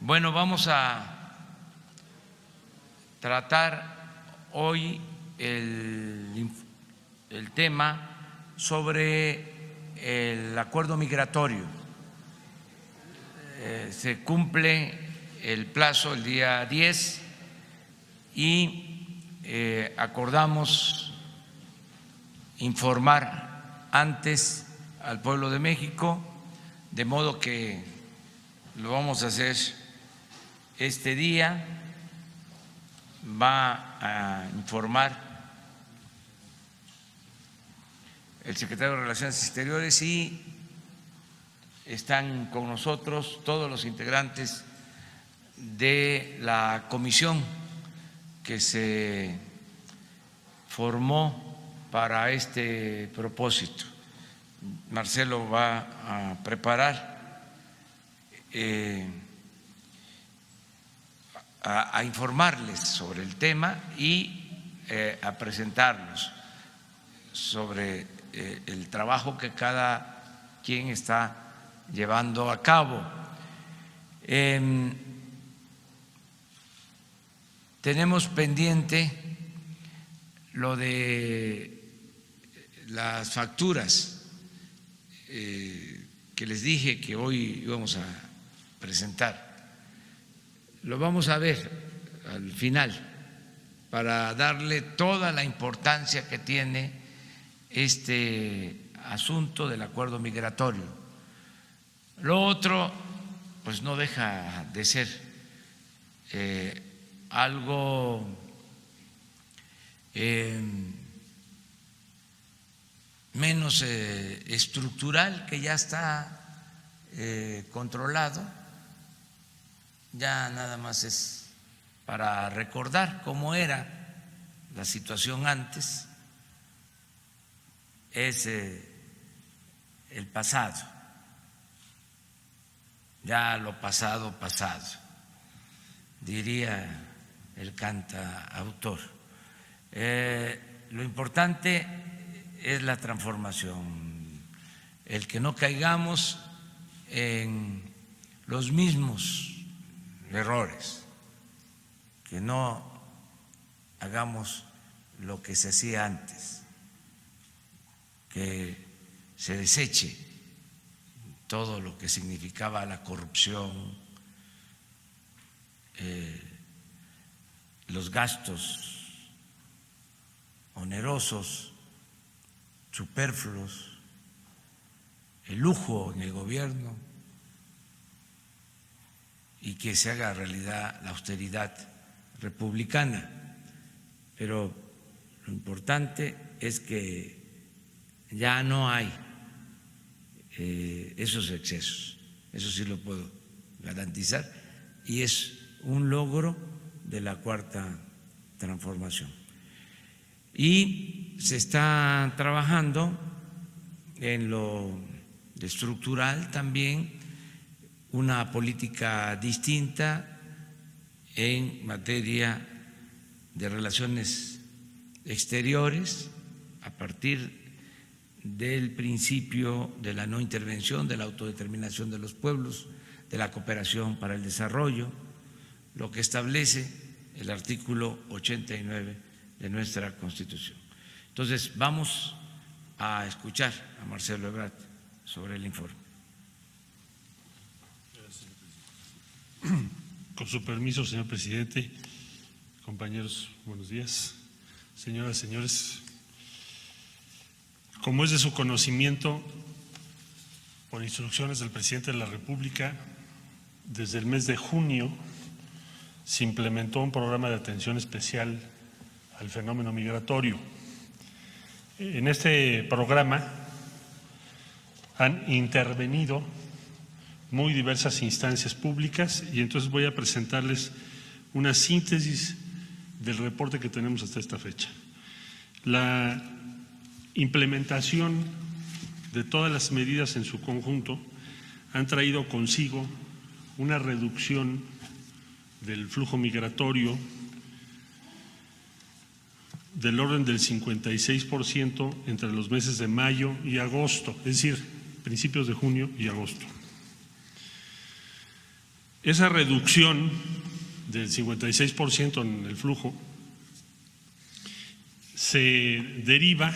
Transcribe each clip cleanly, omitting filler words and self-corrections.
Bueno, vamos a tratar hoy el tema sobre el acuerdo migratorio. Se cumple el plazo el día 10 y acordamos informar antes al pueblo de México, de modo que lo vamos a hacer este día. Va a informar el secretario de Relaciones Exteriores y están con nosotros todos los integrantes de la comisión que se formó para este propósito. Marcelo va a preparar a informarles sobre el tema y a presentarlos sobre el trabajo que cada quien está llevando a cabo. Tenemos pendiente lo de las facturas que les dije que hoy íbamos a presentar. Lo vamos a ver al final para darle toda la importancia que tiene este asunto del acuerdo migratorio. Lo otro, pues no deja de ser algo menos estructural, que ya está controlado. Ya nada más es para recordar cómo era la situación antes. Es el pasado, ya lo pasado, pasado, diría el cantautor. Lo importante es la transformación, el que no caigamos en los mismos errores, que no hagamos lo que se hacía antes, que se deseche todo lo que significaba la corrupción, los gastos onerosos, superfluos, el lujo en el gobierno, y que se haga realidad la austeridad republicana. Pero lo importante es que ya no hay esos excesos, eso sí lo puedo garantizar, y es un logro de la Cuarta Transformación. Y se está trabajando en lo estructural también, una política distinta en materia de relaciones exteriores a partir del principio de la no intervención, de la autodeterminación de los pueblos, de la cooperación para el desarrollo, lo que establece el artículo 89 de nuestra Constitución. Entonces, vamos a escuchar a Marcelo Ebrard sobre el informe. Con su permiso, señor presidente, compañeros, buenos días. Señoras y señores, como es de su conocimiento, por instrucciones del presidente de la República, desde el mes de junio se implementó un programa de atención especial al fenómeno migratorio. En este programa han intervenido muy diversas instancias públicas y entonces voy a presentarles una síntesis del reporte que tenemos hasta esta fecha. La implementación de todas las medidas en su conjunto han traído consigo una reducción del flujo migratorio del orden del 56% entre los meses de mayo y agosto, es decir, principios de junio y agosto. Esa reducción del 56% en el flujo se deriva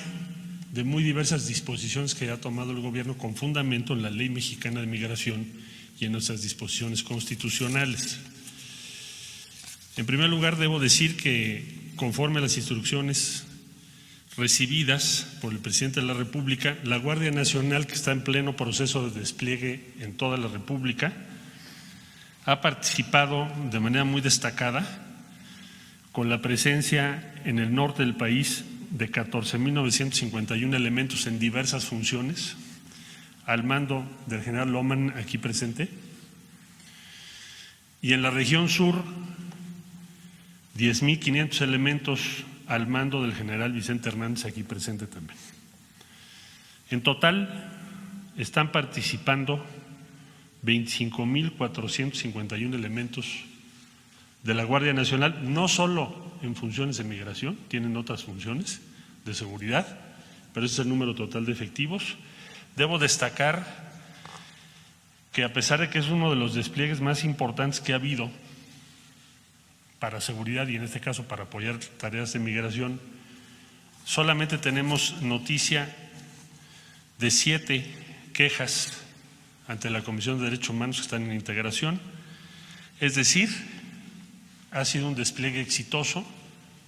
de muy diversas disposiciones que ha tomado el gobierno con fundamento en la Ley Mexicana de Migración y en nuestras disposiciones constitucionales. En primer lugar, debo decir que conforme a las instrucciones recibidas por el presidente de la República, la Guardia Nacional, que está en pleno proceso de despliegue en toda la República, ha participado de manera muy destacada con la presencia en el norte del país de 14.951 elementos en diversas funciones, al mando del general Loman, aquí presente, y en la región sur 10.500 elementos al mando del general Vicente Hernández, aquí presente también. En total están participando 25.451 elementos de la Guardia Nacional, no solo en funciones de migración, tienen otras funciones de seguridad, pero ese es el número total de efectivos. Debo destacar que a pesar de que es uno de los despliegues más importantes que ha habido para seguridad y en este caso para apoyar tareas de migración, solamente tenemos noticia de 7 quejas ante la Comisión de Derechos Humanos que están en integración, es decir, ha sido un despliegue exitoso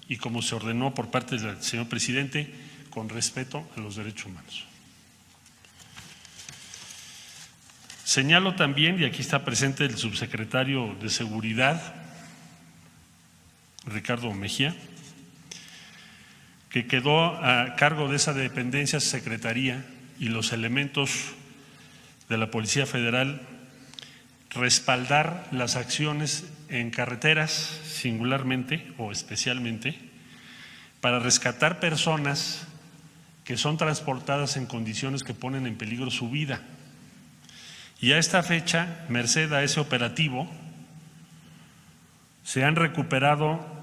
y como se ordenó por parte del señor presidente, con respeto a los derechos humanos. Señalo también, y aquí está presente el subsecretario de Seguridad, Ricardo Mejía, que quedó a cargo de esa dependencia, secretaría y los elementos de la Policía Federal, respaldar las acciones en carreteras singularmente o especialmente para rescatar personas que son transportadas en condiciones que ponen en peligro su vida. Y a esta fecha, merced a ese operativo, se han recuperado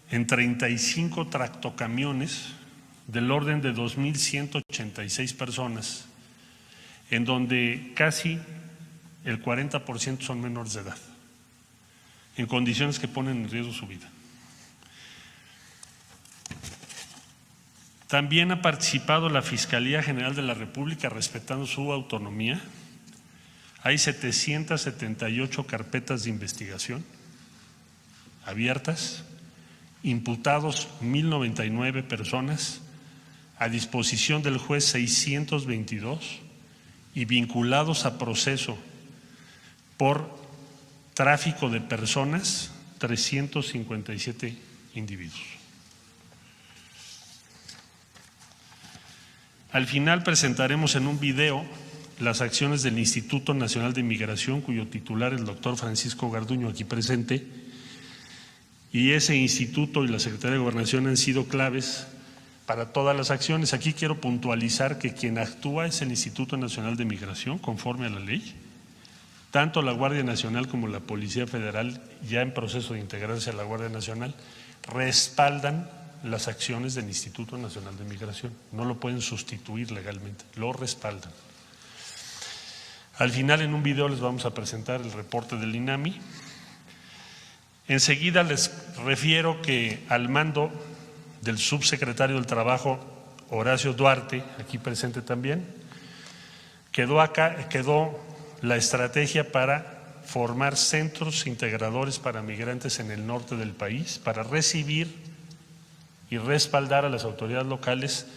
en 35 tractocamiones del orden de 2.186 personas, en donde casi el 40% son menores de edad, en condiciones que ponen en riesgo su vida. También ha participado la Fiscalía General de la República respetando su autonomía. Hay 778 carpetas de investigación abiertas, imputados 1.099 personas, a disposición del juez 622 y vinculados a proceso por tráfico de personas 357 individuos. Al final presentaremos en un video las acciones del Instituto Nacional de Migración, cuyo titular es el doctor Francisco Garduño, aquí presente, y ese instituto y la Secretaría de Gobernación han sido claves para todas las acciones. Aquí quiero puntualizar que quien actúa es el Instituto Nacional de Migración, conforme a la ley. Tanto la Guardia Nacional como la Policía Federal, ya en proceso de integrarse a la Guardia Nacional, respaldan las acciones del Instituto Nacional de Migración. No lo pueden sustituir legalmente, lo respaldan. Al final, en un video les vamos a presentar el reporte del INAMI. Enseguida les refiero que al mando del subsecretario del Trabajo, Horacio Duarte, aquí presente también, quedó la estrategia para formar centros integradores para migrantes en el norte del país, para recibir y respaldar a las autoridades locales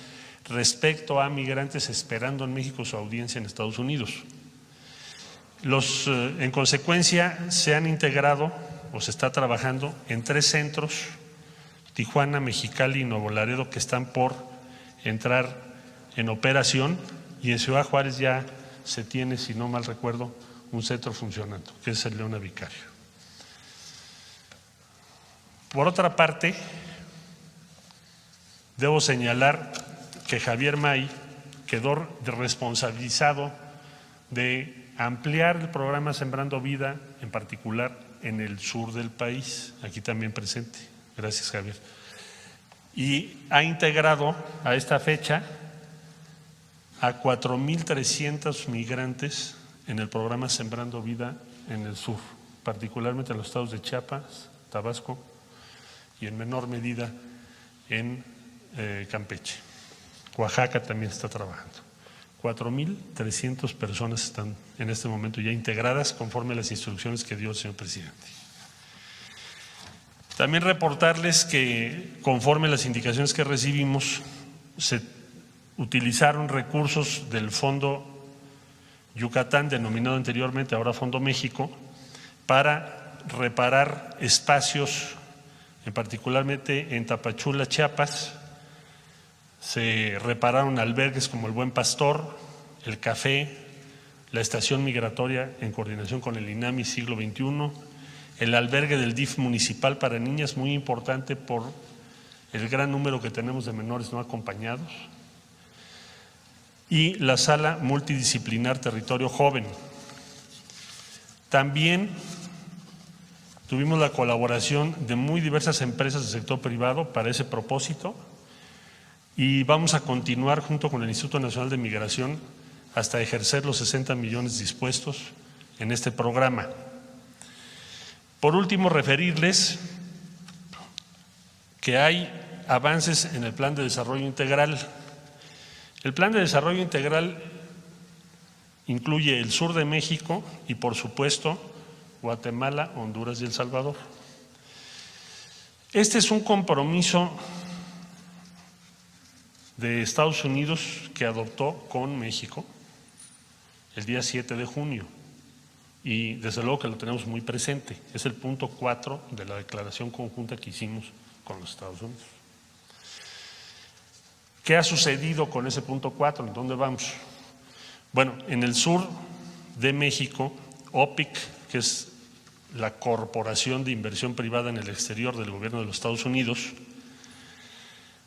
respecto a migrantes esperando en México su audiencia en Estados Unidos. En consecuencia, se han integrado o se está trabajando en 3 centros, Tijuana, Mexicali y Nuevo Laredo, que están por entrar en operación, y en Ciudad Juárez ya se tiene, si no mal recuerdo, un centro funcionando, que es el Leona Vicario. Por otra parte, debo señalar que Javier May quedó responsabilizado de ampliar el programa Sembrando Vida, en particular en el sur del país, aquí también presente. Gracias, Javier. Y ha integrado a esta fecha a 4.300 migrantes en el programa Sembrando Vida en el sur particularmente en los estados de Chiapas, Tabasco y en menor medida en Campeche. Oaxaca también está trabajando. 4,300 personas están en este momento ya integradas conforme a las instrucciones que dio el señor presidente. También reportarles que conforme a las indicaciones que recibimos, se utilizaron recursos del Fondo Yucatán, denominado anteriormente ahora Fondo México, para reparar espacios, particularmente en Tapachula, Chiapas. Se repararon albergues como el Buen Pastor, el Café, la estación migratoria en coordinación con el INAMI Siglo XXI, el albergue del DIF municipal para niñas, muy importante por el gran número que tenemos de menores no acompañados, y la sala multidisciplinar Territorio Joven. También tuvimos la colaboración de muy diversas empresas del sector privado para ese propósito y vamos a continuar junto con el Instituto Nacional de Migración hasta ejercer los 60 millones dispuestos en este programa. Por último, referirles que hay avances en el Plan de Desarrollo Integral. El Plan de Desarrollo Integral incluye el sur de México y, por supuesto, Guatemala, Honduras y El Salvador. Este es un compromiso de Estados Unidos que adoptó con México el día 7 de junio y desde luego que lo tenemos muy presente. Es el punto 4 de la declaración conjunta que hicimos con los Estados Unidos. ¿Qué ha sucedido con ese punto 4? ¿En dónde vamos? Bueno, en el sur de México, OPIC, que es la Corporación de Inversión Privada en el Exterior del Gobierno de los Estados Unidos,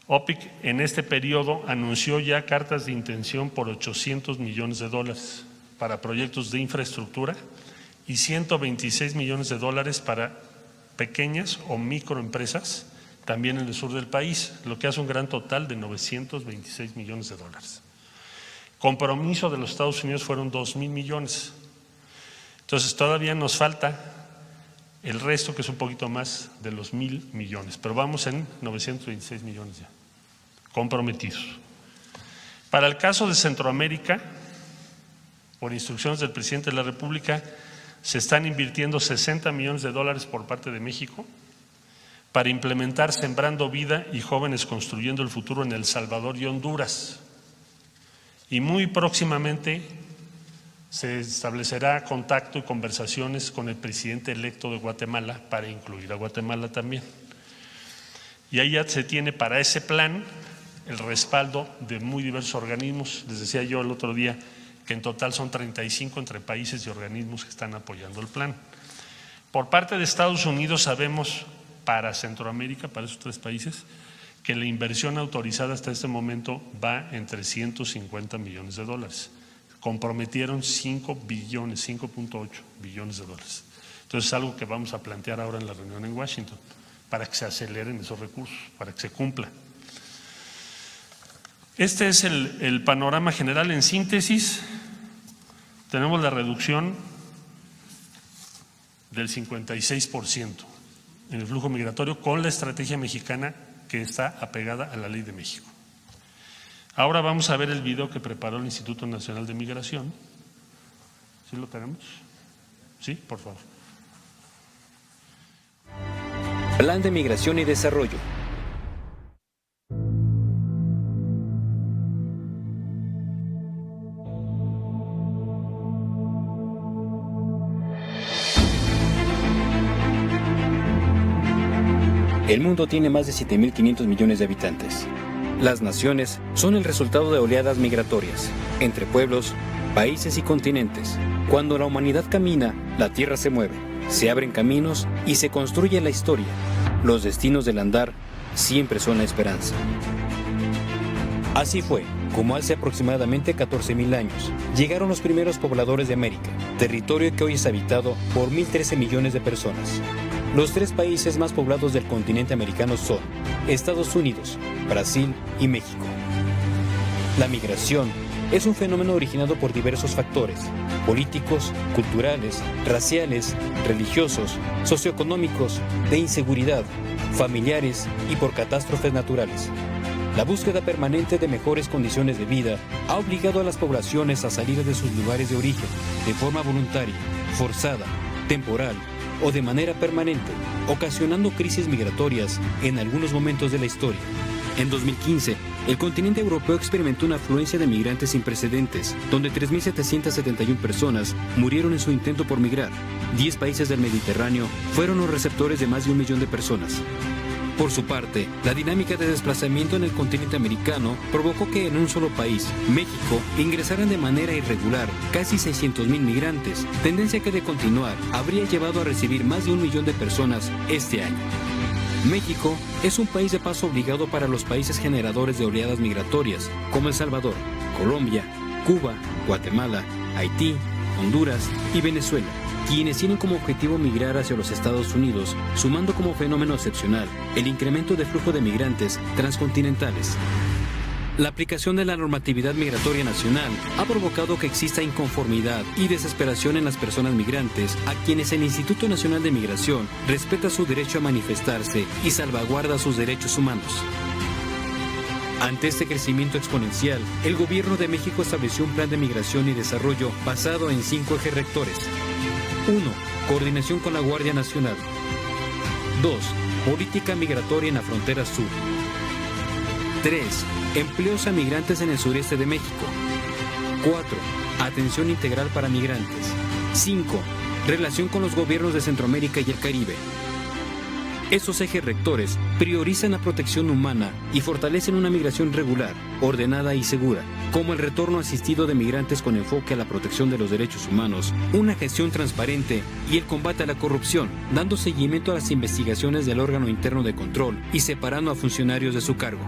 OPIC en este periodo anunció ya cartas de intención por $800 millones para proyectos de infraestructura y $126 millones para pequeñas o microempresas también en el sur del país, lo que hace un gran total de $926 millones. Compromiso de los Estados Unidos fueron 2,000 millones. Entonces todavía nos falta el resto, que es un poquito más de los 1,000 millones, pero vamos en 926 millones ya comprometidos. Para el caso de Centroamérica, por instrucciones del presidente de la República, se están invirtiendo $60 millones por parte de México para implementar Sembrando Vida y Jóvenes Construyendo el Futuro en El Salvador y Honduras. Y muy próximamente se establecerá contacto y conversaciones con el presidente electo de Guatemala para incluir a Guatemala también. Y ahí ya se tiene para ese plan el respaldo de muy diversos organismos. Les decía yo el otro día que en total son 35 entre países y organismos que están apoyando el plan. Por parte de Estados Unidos sabemos para Centroamérica, para esos 3 países, que la inversión autorizada hasta este momento va en $350 millones. Comprometieron 5 billones, 5.8 billones de dólares. Entonces es algo que vamos a plantear ahora en la reunión en Washington para que se aceleren esos recursos, para que se cumpla. Este es el panorama general. En síntesis, tenemos la reducción del 56% en el flujo migratorio con la estrategia mexicana que está apegada a la Ley de México. Ahora vamos a ver el video que preparó el Instituto Nacional de Migración. ¿Sí lo tenemos? Sí, por favor. Plan de Migración y Desarrollo. El mundo tiene más de 7.500 millones de habitantes. Las naciones son el resultado de oleadas migratorias, entre pueblos, países y continentes. Cuando la humanidad camina, la tierra se mueve, se abren caminos y se construye la historia. Los destinos del andar siempre son la esperanza. Así fue como hace aproximadamente 14.000 años llegaron los primeros pobladores de América, territorio que hoy es habitado por 1.013 millones de personas. Los 3 países más poblados del continente americano son Estados Unidos, Brasil y México. La migración es un fenómeno originado por diversos factores: políticos, culturales, raciales, religiosos, socioeconómicos, de inseguridad, familiares y por catástrofes naturales. La búsqueda permanente de mejores condiciones de vida ha obligado a las poblaciones a salir de sus lugares de origen, de forma voluntaria, forzada, temporal o de manera permanente, ocasionando crisis migratorias en algunos momentos de la historia. En 2015, el continente europeo experimentó una afluencia de migrantes sin precedentes, donde 3.771 personas murieron en su intento por migrar. 10 países del Mediterráneo fueron los receptores de más de 1 millón de personas. Por su parte, la dinámica de desplazamiento en el continente americano provocó que en un solo país, México, ingresaran de manera irregular casi 600,000 migrantes, tendencia que de continuar habría llevado a recibir más de 1 millón de personas este año. México es un país de paso obligado para los países generadores de oleadas migratorias, como El Salvador, Colombia, Cuba, Guatemala, Haití, Honduras y Venezuela, quienes tienen como objetivo migrar hacia los Estados Unidos, sumando como fenómeno excepcional el incremento de flujo de migrantes transcontinentales. La aplicación de la normatividad migratoria nacional ha provocado que exista inconformidad y desesperación en las personas migrantes, a quienes el Instituto Nacional de Migración respeta su derecho a manifestarse y salvaguarda sus derechos humanos. Ante este crecimiento exponencial, el Gobierno de México estableció un plan de migración y desarrollo basado en 5 ejes rectores. 1. Coordinación con la Guardia Nacional. 2. Política migratoria en la frontera sur. 3. Empleos a migrantes en el sureste de México. 4. Atención integral para migrantes. 5. Relación con los gobiernos de Centroamérica y el Caribe. Estos ejes rectores priorizan la protección humana y fortalecen una migración regular, ordenada y segura, como el retorno asistido de migrantes con enfoque a la protección de los derechos humanos, una gestión transparente y el combate a la corrupción, dando seguimiento a las investigaciones del órgano interno de control y separando a funcionarios de su cargo.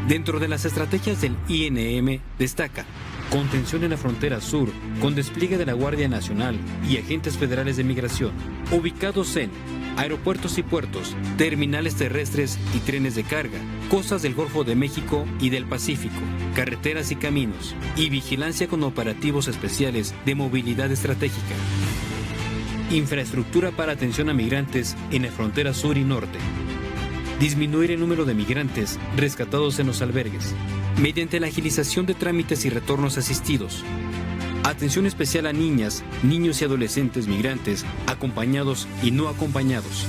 Dentro de las estrategias del INM destaca contención en la frontera sur, con despliegue de la Guardia Nacional y agentes federales de migración, ubicados en aeropuertos y puertos, terminales terrestres y trenes de carga, costas del Golfo de México y del Pacífico, carreteras y caminos, y vigilancia con operativos especiales de movilidad estratégica. Infraestructura para atención a migrantes en la frontera sur y norte. Disminuir el número de migrantes rescatados en los albergues, mediante la agilización de trámites y retornos asistidos. Atención especial a niñas, niños y adolescentes migrantes, acompañados y no acompañados.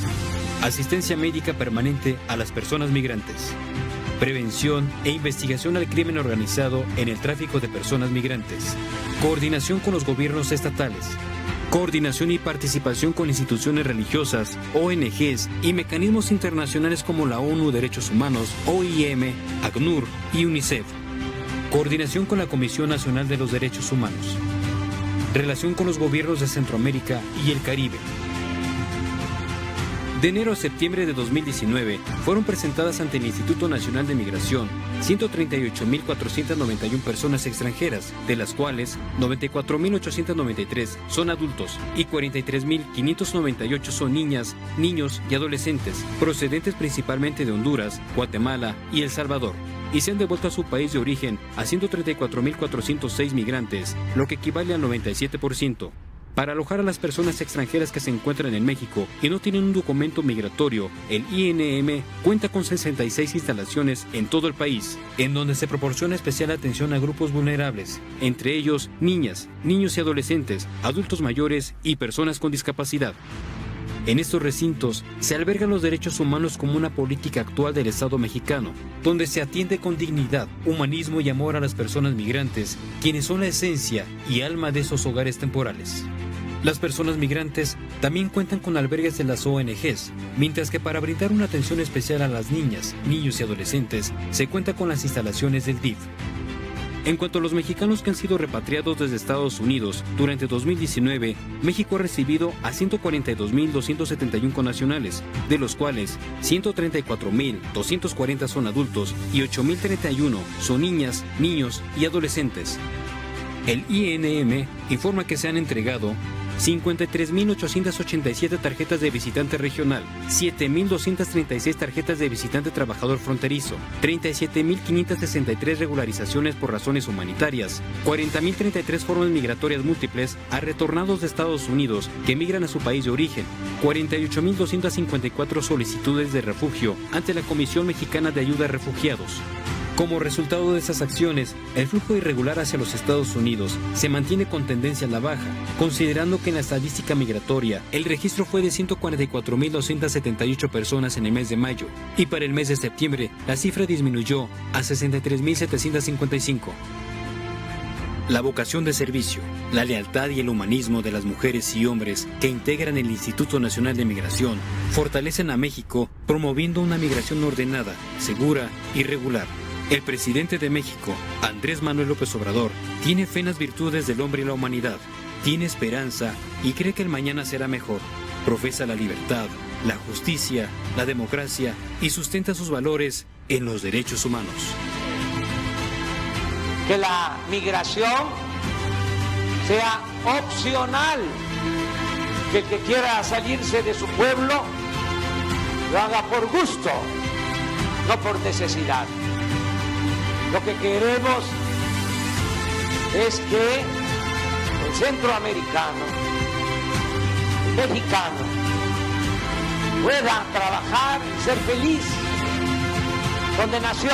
Asistencia médica permanente a las personas migrantes. Prevención e investigación al crimen organizado en el tráfico de personas migrantes. Coordinación con los gobiernos estatales. Coordinación y participación con instituciones religiosas, ONGs y mecanismos internacionales como la ONU Derechos Humanos, OIM, ACNUR y UNICEF. Coordinación con la Comisión Nacional de los Derechos Humanos. Relación con los gobiernos de Centroamérica y el Caribe. De enero a septiembre de 2019 fueron presentadas ante el Instituto Nacional de Migración 138.491 personas extranjeras, de las cuales 94.893 son adultos y 43.598 son niñas, niños y adolescentes, procedentes principalmente de Honduras, Guatemala y El Salvador, y se han devuelto a su país de origen a 134.406 migrantes, lo que equivale al 97%. Para alojar a las personas extranjeras que se encuentran en México y no tienen un documento migratorio, el INM cuenta con 66 instalaciones en todo el país, en donde se proporciona especial atención a grupos vulnerables, entre ellos niñas, niños y adolescentes, adultos mayores y personas con discapacidad. En estos recintos se albergan los derechos humanos como una política actual del Estado mexicano, donde se atiende con dignidad, humanismo y amor a las personas migrantes, quienes son la esencia y alma de esos hogares temporales. Las personas migrantes también cuentan con albergues de las ONGs, mientras que para brindar una atención especial a las niñas, niños y adolescentes, se cuenta con las instalaciones del DIF. En cuanto a los mexicanos que han sido repatriados desde Estados Unidos, durante 2019, México ha recibido a 142.271 connacionales, de los cuales 134.240 son adultos y 8.031 son niñas, niños y adolescentes. El INM informa que se han entregado 53.887 tarjetas de visitante regional, 7.236 tarjetas de visitante trabajador fronterizo, 37.563 regularizaciones por razones humanitarias, 40.033 formas migratorias múltiples a retornados de Estados Unidos que migran a su país de origen, 48.254 solicitudes de refugio ante la Comisión Mexicana de Ayuda a Refugiados. Como resultado de esas acciones, el flujo irregular hacia los Estados Unidos se mantiene con tendencia a la baja, considerando que en la estadística migratoria el registro fue de 144.278 personas en el mes de mayo y para el mes de septiembre la cifra disminuyó a 63.755. La vocación de servicio, la lealtad y el humanismo de las mujeres y hombres que integran el Instituto Nacional de Migración fortalecen a México promoviendo una migración ordenada, segura y regular. El presidente de México, Andrés Manuel López Obrador, tiene fe en las virtudes del hombre y la humanidad, tiene esperanza y cree que el mañana será mejor. Profesa la libertad, la justicia, la democracia y sustenta sus valores en los derechos humanos. Que la migración sea opcional, que el que quiera salirse de su pueblo lo haga por gusto, no por necesidad. Lo que queremos es que el centroamericano, el mexicano, pueda trabajar y ser feliz donde nació,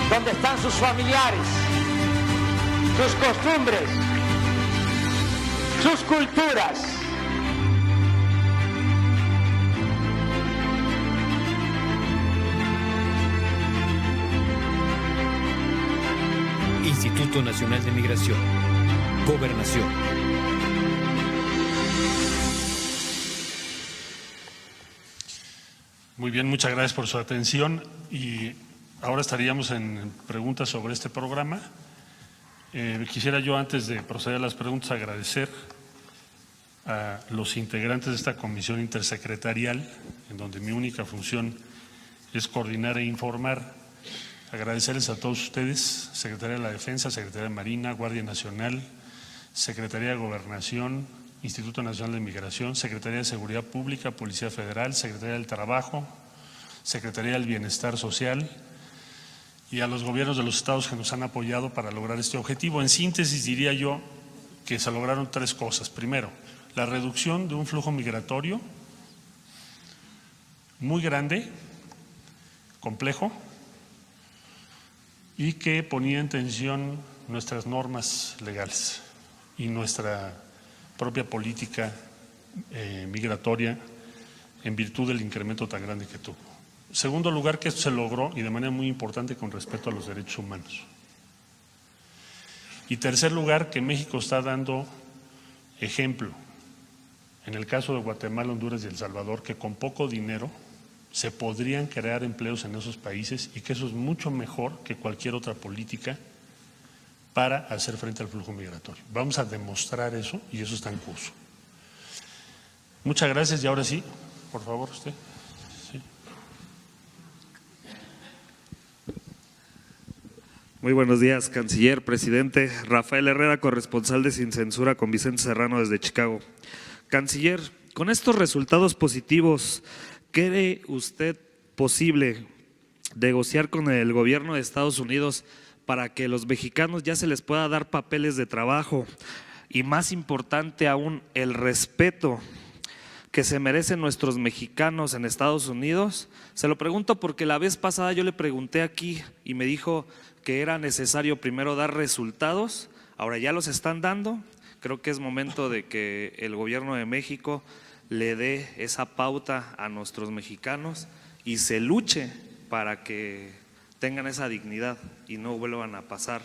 donde están sus familiares, sus costumbres, sus culturas. Instituto Nacional de Migración. Gobernación. Muy bien, muchas gracias por su atención y ahora estaríamos en preguntas sobre este programa. Quisiera yo, antes de proceder a las preguntas, agradecer a los integrantes de esta comisión intersecretarial, en donde mi única función es coordinar e informar. Agradecerles a todos ustedes, Secretaría de la Defensa, Secretaría de Marina, Guardia Nacional, Secretaría de Gobernación, Instituto Nacional de Migración, Secretaría de Seguridad Pública, Policía Federal, Secretaría del Trabajo, Secretaría del Bienestar Social y a los gobiernos de los estados que nos han apoyado para lograr este objetivo. En síntesis, diría yo que se lograron tres cosas. Primero, la reducción de un flujo migratorio muy grande, complejo, y que ponía en tensión nuestras normas legales y nuestra propia política migratoria en virtud del incremento tan grande que tuvo. Segundo lugar, que esto se logró y de manera muy importante con respecto a los derechos humanos. Y tercer lugar, que México está dando ejemplo en el caso de Guatemala, Honduras y El Salvador, que con poco dinero se podrían crear empleos en esos países y que eso es mucho mejor que cualquier otra política para hacer frente al flujo migratorio. Vamos a demostrar eso y eso está en curso. Muchas gracias y ahora sí, por favor, usted. Sí. Muy buenos días, canciller, presidente. Rafael Herrera, corresponsal de Sin Censura con Vicente Serrano desde Chicago. Canciller, con estos resultados positivos, ¿cree usted posible negociar con el gobierno de Estados Unidos para que los mexicanos ya se les pueda dar papeles de trabajo y, más importante aún, el respeto que se merecen nuestros mexicanos en Estados Unidos? Se lo pregunto porque la vez pasada yo le pregunté aquí y me dijo que era necesario primero dar resultados. Ahora ya los están dando. Creo que es momento de que el gobierno de México le dé esa pauta a nuestros mexicanos y se luche para que tengan esa dignidad y no vuelvan a pasar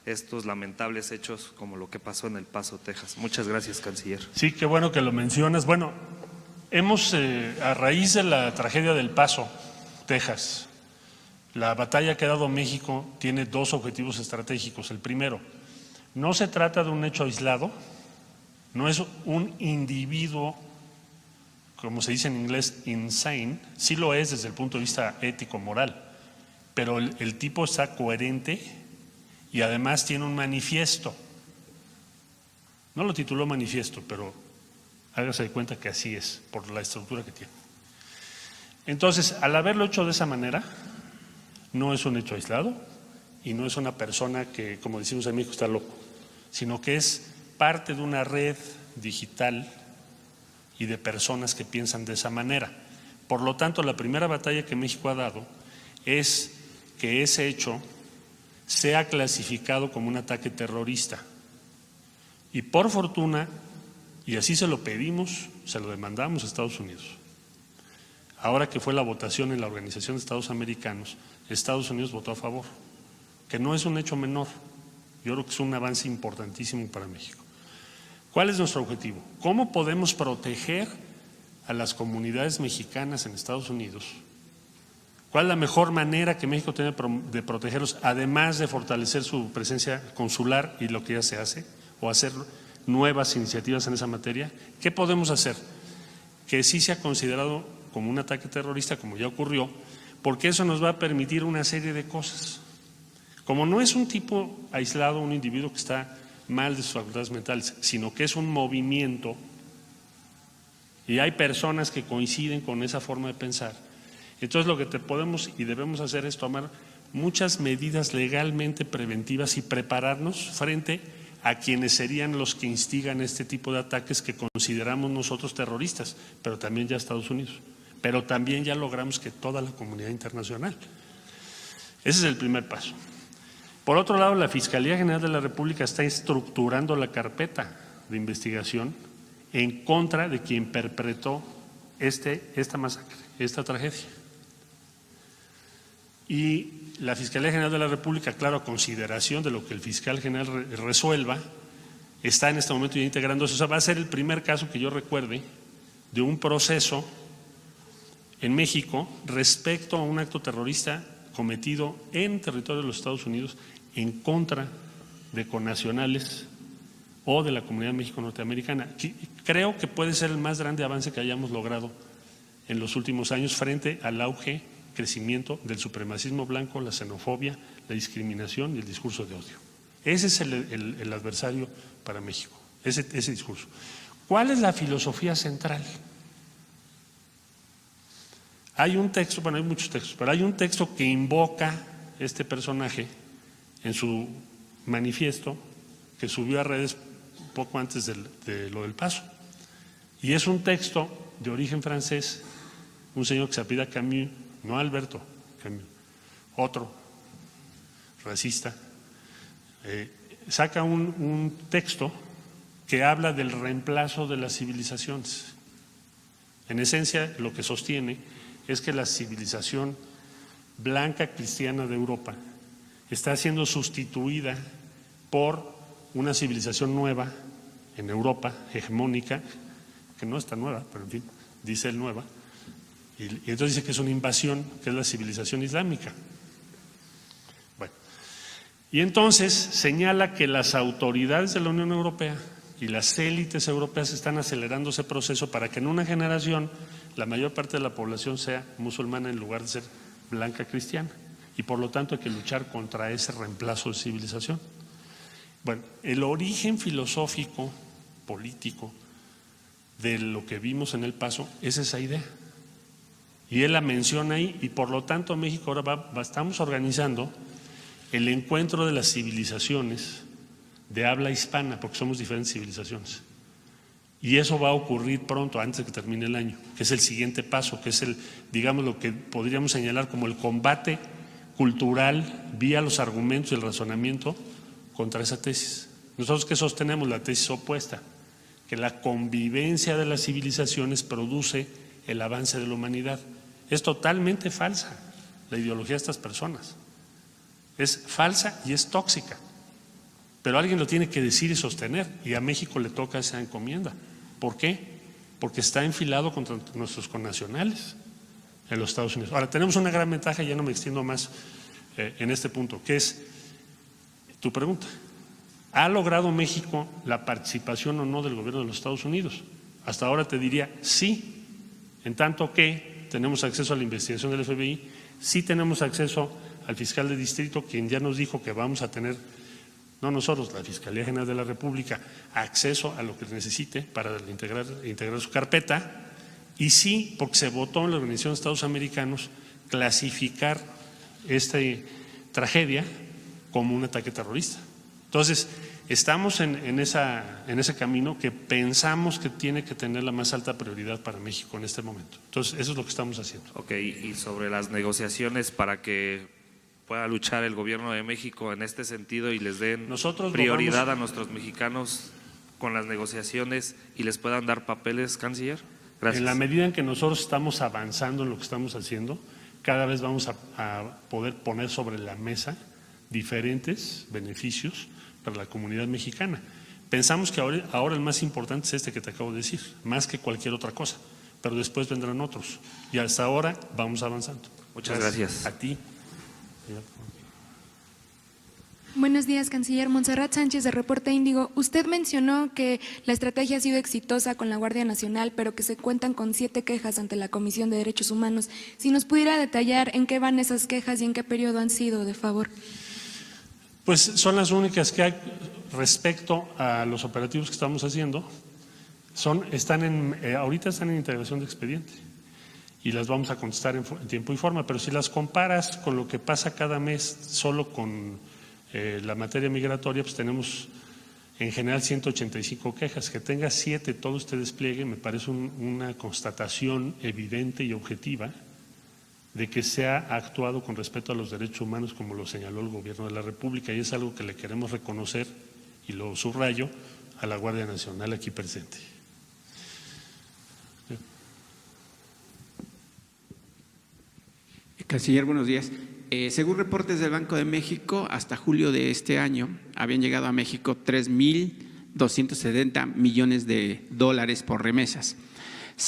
estos lamentables hechos como lo que pasó en El Paso, Texas. Muchas gracias, canciller. Sí, qué bueno que lo mencionas. Bueno, hemos, a raíz de la tragedia del Paso, Texas, la batalla que ha dado México tiene dos objetivos estratégicos. El primero, no se trata de un hecho aislado, no es un individuo, como se dice en inglés, insane, sí lo es desde el punto de vista ético-moral, pero el tipo está coherente y además tiene un manifiesto. No lo tituló manifiesto, pero hágase de cuenta que así es, por la estructura que tiene. Entonces, al haberlo hecho de esa manera, no es un hecho aislado y no es una persona que, como decimos en México, está loco, sino que es parte de una red digital y de personas que piensan de esa manera. Por lo tanto, la primera batalla que México ha dado es que ese hecho sea clasificado como un ataque terrorista. Y por fortuna, y así se lo pedimos, se lo demandamos a Estados Unidos. Ahora que fue la votación en la Organización de Estados Americanos, Estados Unidos votó a favor, que no es un hecho menor. Yo creo que es un avance importantísimo para México. ¿Cuál es nuestro objetivo? ¿Cómo podemos proteger a las comunidades mexicanas en Estados Unidos? ¿Cuál es la mejor manera que México tiene de protegerlos, además de fortalecer su presencia consular y lo que ya se hace, o hacer nuevas iniciativas en esa materia? ¿Qué podemos hacer? Que sí sea considerado como un ataque terrorista, como ya ocurrió, porque eso nos va a permitir una serie de cosas. Como no es un tipo aislado, un individuo que está mal de sus facultades mentales, sino que es un movimiento y hay personas que coinciden con esa forma de pensar, entonces lo que podemos y debemos hacer es tomar muchas medidas legalmente preventivas y prepararnos frente a quienes serían los que instigan este tipo de ataques que consideramos nosotros terroristas, pero también ya Estados Unidos, pero también ya logramos que toda la comunidad internacional. Ese es el primer paso. Por otro lado, la Fiscalía General de la República está estructurando la carpeta de investigación en contra de quien perpetró esta masacre, esta tragedia. Y la Fiscalía General de la República, claro, a consideración de lo que el fiscal general resuelva, está en este momento ya integrando eso. O sea, va a ser el primer caso que yo recuerde de un proceso en México respecto a un acto terrorista cometido en territorio de los Estados Unidos en contra de connacionales o de la comunidad México-Norteamericana. Creo que puede ser el más grande avance que hayamos logrado en los últimos años frente al auge, crecimiento del supremacismo blanco, la xenofobia, la discriminación y el discurso de odio. Ese es el adversario para México, ese discurso. ¿Cuál es la filosofía central? Hay un texto, bueno, hay muchos textos, pero hay un texto que invoca este personaje en su manifiesto que subió a redes poco antes de lo del Paso. Y es un texto de origen francés, un señor que se apellida Camus, no Alberto Camus, otro racista, saca un texto que habla del reemplazo de las civilizaciones. En esencia, lo que sostiene es que la civilización blanca cristiana de Europa está siendo sustituida por una civilización nueva en Europa, hegemónica, que no es tan nueva, pero en fin, dice él nueva, y entonces dice que es una invasión, que es la civilización islámica. Bueno, y entonces señala que las autoridades de la Unión Europea y las élites europeas están acelerando ese proceso para que en una generación la mayor parte de la población sea musulmana en lugar de ser blanca cristiana, y por lo tanto hay que luchar contra ese reemplazo de civilización. Bueno, el origen filosófico, político de lo que vimos en El Paso es esa idea, y él la menciona ahí, y por lo tanto México ahora estamos organizando el encuentro de las civilizaciones de habla hispana, porque somos diferentes civilizaciones. Y eso va a ocurrir pronto, antes de que termine el año, que es el siguiente paso, que es digamos, lo que podríamos señalar como el combate cultural vía los argumentos y el razonamiento contra esa tesis. Nosotros, ¿qué sostenemos? La tesis opuesta, que la convivencia de las civilizaciones produce el avance de la humanidad. Es totalmente falsa la ideología de estas personas. Es falsa y es tóxica. Pero alguien lo tiene que decir y sostener, y a México le toca esa encomienda. ¿Por qué? Porque está enfilado contra nuestros connacionales en los Estados Unidos. Ahora, tenemos una gran ventaja, ya no me extiendo más en este punto, que es tu pregunta. ¿Ha logrado México la participación o no del gobierno de los Estados Unidos? Hasta ahora te diría sí, en tanto que tenemos acceso a la investigación del FBI, sí tenemos acceso al fiscal de distrito, quien ya nos dijo que vamos a tener no nosotros, la Fiscalía General de la República, acceso a lo que necesite para integrar su carpeta, y sí, porque se votó en la Organización de Estados Americanos clasificar esta tragedia como un ataque terrorista. Entonces, estamos en ese camino que pensamos que tiene que tener la más alta prioridad para México en este momento. Entonces, eso es lo que estamos haciendo. Ok, y sobre las negociaciones para que pueda luchar el gobierno de México en este sentido y les den prioridad a nuestros mexicanos con las negociaciones y les puedan dar papeles, canciller. Gracias. En la medida en que nosotros estamos avanzando en lo que estamos haciendo, cada vez vamos a poder poner sobre la mesa diferentes beneficios para la comunidad mexicana. Pensamos que ahora el más importante es este que te acabo de decir, más que cualquier otra cosa, pero después vendrán otros y hasta ahora vamos avanzando. Muchas gracias. A ti. Buenos días, canciller. Montserrat Sánchez, de Reporte Índigo. Usted mencionó que la estrategia ha sido exitosa con la Guardia Nacional, pero que se cuentan con 7 quejas ante la Comisión de Derechos Humanos. Si nos pudiera detallar en qué van esas quejas y en qué periodo han sido, de favor. Pues son las únicas que hay respecto a los operativos que estamos haciendo. Ahorita están en integración de expediente y las vamos a contestar en tiempo y forma, pero si las comparas con lo que pasa cada mes solo con la materia migratoria, pues tenemos en general 185 quejas. Que tenga 7 todo este despliegue me parece una constatación evidente y objetiva de que se ha actuado con respeto a los derechos humanos como lo señaló el Gobierno de la República, y es algo que le queremos reconocer, y lo subrayo, a la Guardia Nacional aquí presente. Canciller, buenos días. Según reportes del Banco de México, hasta julio de este año habían llegado a México 3.270 millones de dólares por remesas.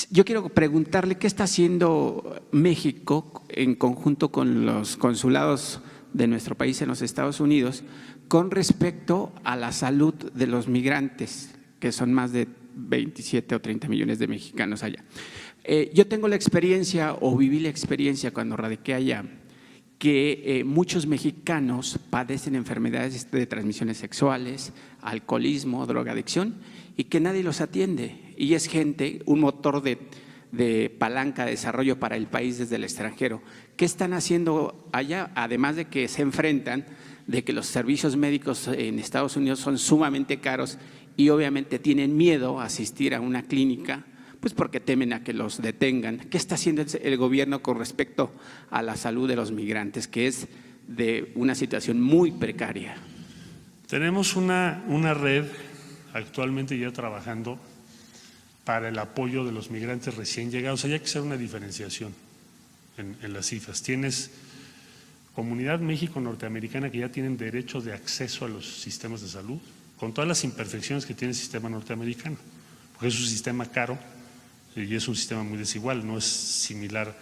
Yo quiero preguntarle qué está haciendo México en conjunto con los consulados de nuestro país en los Estados Unidos con respecto a la salud de los migrantes, que son más de 27 o 30 millones de mexicanos allá. Yo tengo la experiencia, o viví la experiencia cuando radiqué allá, que muchos mexicanos padecen enfermedades de transmisiones sexuales, alcoholismo, drogadicción, y que nadie los atiende. Y es gente, un motor de palanca de desarrollo para el país desde el extranjero. ¿Qué están haciendo allá? Además de que se enfrentan de que los servicios médicos en Estados Unidos son sumamente caros y obviamente tienen miedo a asistir a una clínica, pues porque temen a que los detengan. ¿Qué está haciendo el gobierno con respecto a la salud de los migrantes, que es de una situación muy precaria? Tenemos una red actualmente ya trabajando para el apoyo de los migrantes recién llegados. Hay que hacer una diferenciación en las cifras. Tienes Comunidad México-Norteamericana que ya tienen derecho de acceso a los sistemas de salud, con todas las imperfecciones que tiene el sistema norteamericano, porque es un sistema caro y es un sistema muy desigual, no es similar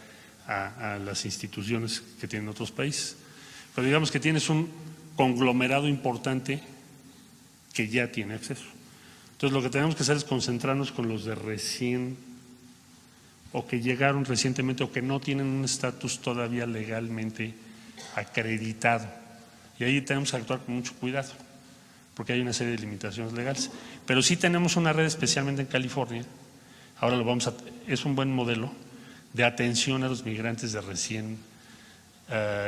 a las instituciones que tienen otros países. Pero digamos que tienes un conglomerado importante que ya tiene acceso. Entonces lo que tenemos que hacer es concentrarnos con los de recién o que llegaron recientemente o que no tienen un estatus todavía legalmente acreditado. Y ahí tenemos que actuar con mucho cuidado, porque hay una serie de limitaciones legales. Pero sí tenemos una red, especialmente en California, ahora es un buen modelo de atención a los migrantes de recién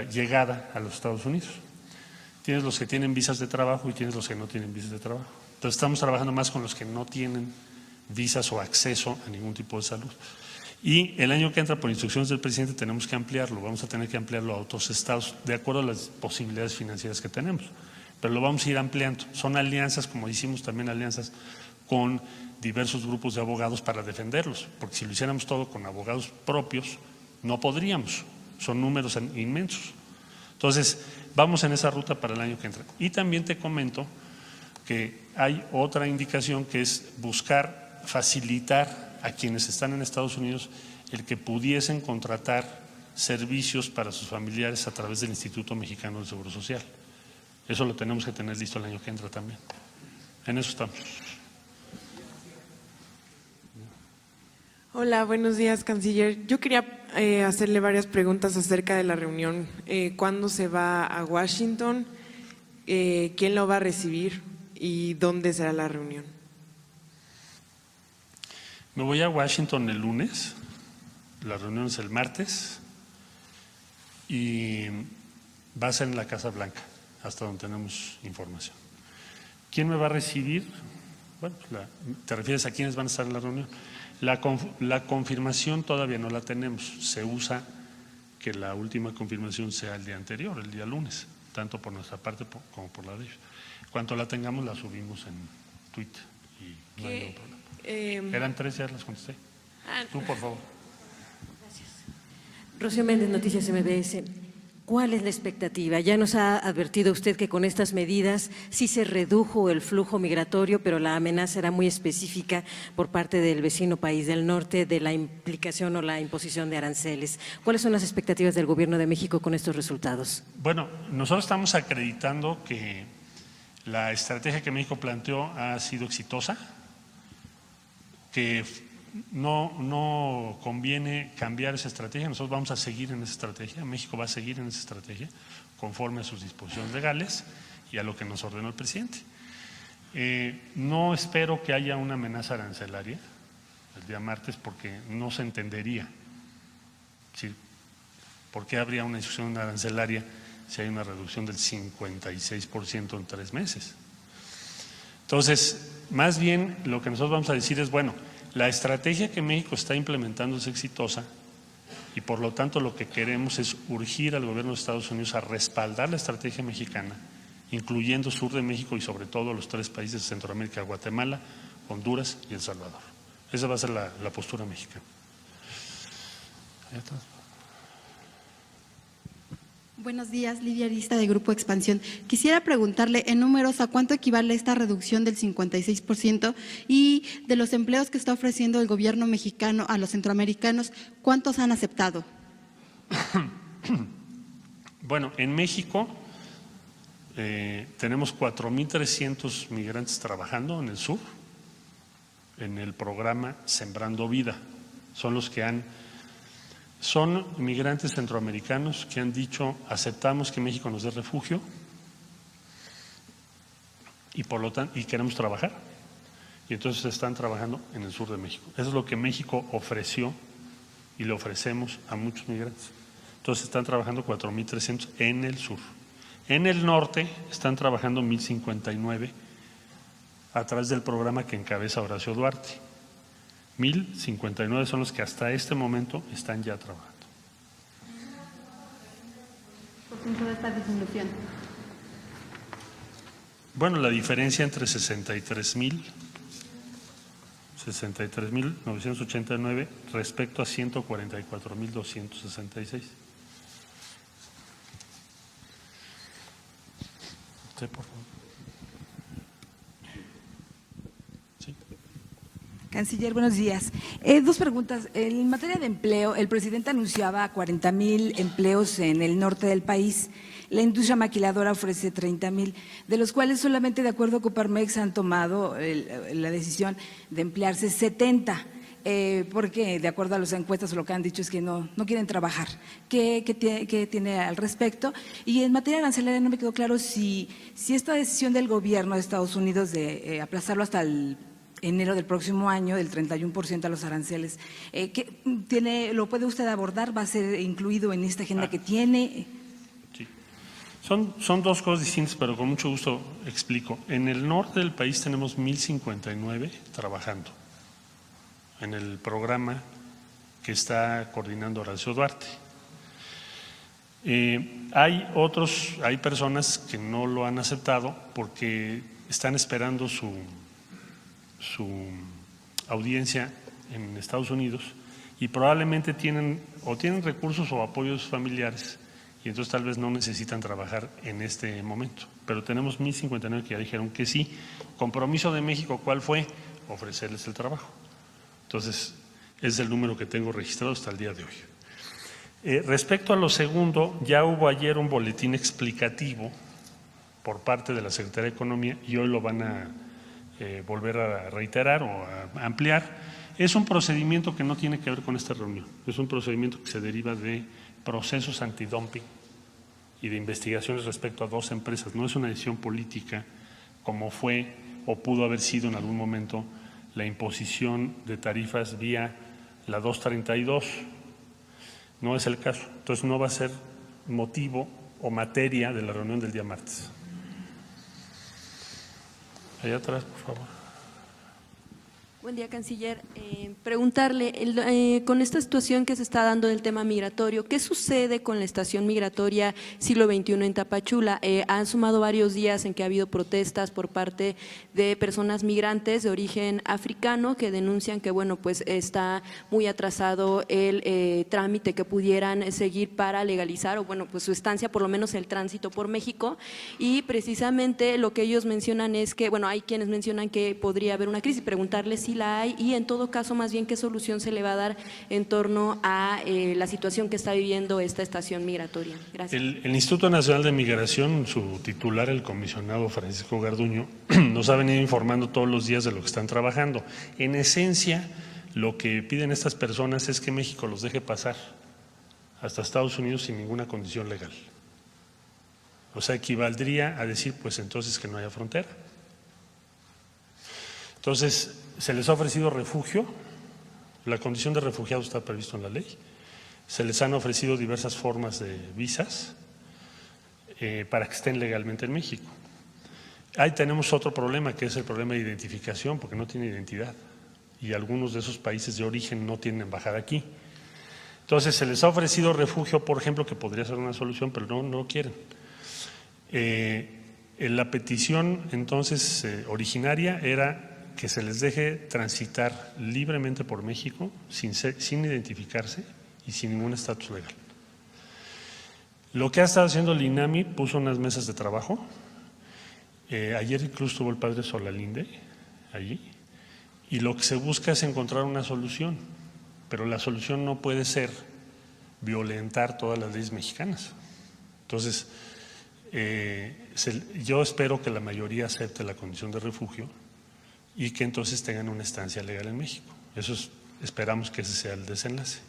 llegada a los Estados Unidos. Tienes los que tienen visas de trabajo y tienes los que no tienen visas de trabajo. Entonces estamos trabajando más con los que no tienen visas o acceso a ningún tipo de salud. Y el año que entra, por instrucciones del presidente, tenemos que ampliarlo, vamos a tener que ampliarlo a otros estados de acuerdo a las posibilidades financieras que tenemos, pero lo vamos a ir ampliando. Son alianzas, como hicimos también alianzas con diversos grupos de abogados para defenderlos, porque si lo hiciéramos todo con abogados propios, no podríamos, son números inmensos. Entonces, vamos en esa ruta para el año que entra. Y también te comento que hay otra indicación que es buscar facilitar a quienes están en Estados Unidos el que pudiesen contratar servicios para sus familiares a través del Instituto Mexicano del Seguro Social. Eso lo tenemos que tener listo el año que entra también. En eso estamos. Hola, buenos días, canciller. Yo quería hacerle varias preguntas acerca de la reunión. ¿Cuándo se va a Washington? quién lo va a recibir y dónde será la reunión. Me voy a Washington el lunes, la reunión es el martes y va a ser en la Casa Blanca, hasta donde tenemos información. ¿Quién me va a recibir? Bueno, ¿te refieres a quiénes van a estar en la reunión? La confirmación todavía no la tenemos, se usa que la última confirmación sea el día anterior, el día lunes, tanto por nuestra parte como por la de ellos. Cuando la tengamos la subimos en Twitter y no hay ningún problema. Eran 3, ya las contesté. Tú, por favor. Gracias. Rocío Méndez, Noticias MBS. ¿Cuál es la expectativa? Ya nos ha advertido usted que con estas medidas sí se redujo el flujo migratorio, pero la amenaza era muy específica por parte del vecino país del norte de la implicación o la imposición de aranceles. ¿Cuáles son las expectativas del Gobierno de México con estos resultados? Bueno, nosotros estamos acreditando que la estrategia que México planteó ha sido exitosa, que no conviene cambiar esa estrategia. Nosotros vamos a seguir en esa estrategia, México va a seguir en esa estrategia conforme a sus disposiciones legales y a lo que nos ordenó el presidente. No espero que haya una amenaza arancelaria el día martes porque no se entendería. ¿Sí? ¿Por qué habría una discusión arancelaria si hay una reducción del 56% en 3 meses? Entonces, más bien lo que nosotros vamos a decir es, bueno, la estrategia que México está implementando es exitosa y por lo tanto lo que queremos es urgir al gobierno de Estados Unidos a respaldar la estrategia mexicana, incluyendo sur de México y sobre todo los 3 países de Centroamérica, Guatemala, Honduras y El Salvador. Esa va a ser la postura mexicana. Buenos días, Lidia Arista de Grupo Expansión. Quisiera preguntarle en números a cuánto equivale esta reducción del 56% y de los empleos que está ofreciendo el gobierno mexicano a los centroamericanos, ¿cuántos han aceptado? Bueno, en México tenemos 4,300 migrantes trabajando en el sur, en el programa Sembrando Vida. Son migrantes centroamericanos que han dicho aceptamos que México nos dé refugio y por lo tanto queremos trabajar y entonces están trabajando en el sur de México. Eso es lo que México ofreció y le ofrecemos a muchos migrantes. Entonces están trabajando 4,300 en el sur. En el norte están trabajando 1,059 a través del programa que encabeza Horacio Duarte. 1,059 son los que hasta este momento están ya trabajando. ¿Por qué de esta disminución? Bueno, la diferencia entre 63,989 respecto a 144,266. Usted, por favor. Canciller, buenos días. 2 preguntas. En materia de empleo, el presidente anunciaba 40,000 empleos en el norte del país. La industria maquiladora ofrece 30,000, de los cuales solamente de acuerdo a Coparmex han tomado la decisión de emplearse 70. Porque de acuerdo a las encuestas lo que han dicho es que no quieren trabajar. ¿Qué tiene al respecto? Y en materia arancelaria no me quedó claro si esta decisión del gobierno de Estados Unidos de aplazarlo hasta el enero del próximo año, del 31% a los aranceles, ¿lo puede usted abordar? ¿Va a ser incluido en esta agenda que tiene? Sí. Son 2 cosas distintas, pero con mucho gusto explico. En el norte del país tenemos 1,059 trabajando en el programa que está coordinando Horacio Duarte. Hay personas que no lo han aceptado porque están esperando su audiencia en Estados Unidos y probablemente tienen recursos o apoyos familiares y entonces tal vez no necesitan trabajar en este momento. Pero tenemos 1,059 que ya dijeron que sí. Compromiso de México, ¿cuál fue? Ofrecerles el trabajo. Entonces, es el número que tengo registrado hasta el día de hoy. Respecto a lo segundo, ya hubo ayer un boletín explicativo por parte de la Secretaría de Economía y hoy lo van a volver a reiterar o a ampliar. Es un procedimiento que no tiene que ver con esta reunión, es un procedimiento que se deriva de procesos antidumping y de investigaciones respecto a 2 empresas. No es una decisión política como fue o pudo haber sido en algún momento la imposición de tarifas vía la 232. No es el caso. Entonces no va a ser motivo o materia de la reunión del día martes. Allá atrás, por favor. Buen día, canciller. Preguntarle, con esta situación que se está dando del tema migratorio, ¿qué sucede con la estación migratoria siglo XXI en Tapachula? Han sumado varios días en que ha habido protestas por parte de personas migrantes de origen africano que denuncian que, bueno, pues está muy atrasado el trámite que pudieran seguir para legalizar, o bueno, pues su estancia, por lo menos el tránsito por México, y precisamente lo que ellos mencionan es que, bueno, hay quienes mencionan que podría haber una crisis, preguntarles si la hay y en todo caso más bien qué solución se le va a dar en torno a la situación que está viviendo esta estación migratoria. Gracias. El Instituto Nacional de Migración, su titular, el comisionado Francisco Garduño, nos ha venido informando todos los días de lo que están trabajando. En esencia, lo que piden estas personas es que México los deje pasar hasta Estados Unidos sin ninguna condición legal. O sea, equivaldría a decir, pues entonces que no haya frontera. Entonces, se les ha ofrecido refugio, la condición de refugiado está previsto en la ley, se les han ofrecido diversas formas de visas para que estén legalmente en México. Ahí tenemos otro problema, que es el problema de identificación, porque no tiene identidad y algunos de esos países de origen no tienen embajada aquí. Entonces, se les ha ofrecido refugio, por ejemplo, que podría ser una solución, pero no lo quieren. La petición entonces originaria era que se les deje transitar libremente por México sin identificarse y sin ningún estatus legal. Lo que ha estado haciendo el INAMI, puso unas mesas de trabajo. Ayer incluso estuvo el padre Solalinde allí, y lo que se busca es encontrar una solución, pero la solución no puede ser violentar todas las leyes mexicanas. Entonces, yo espero que la mayoría acepte la condición de refugio y que entonces tengan una estancia legal en México. Eso esperamos que ese sea el desenlace.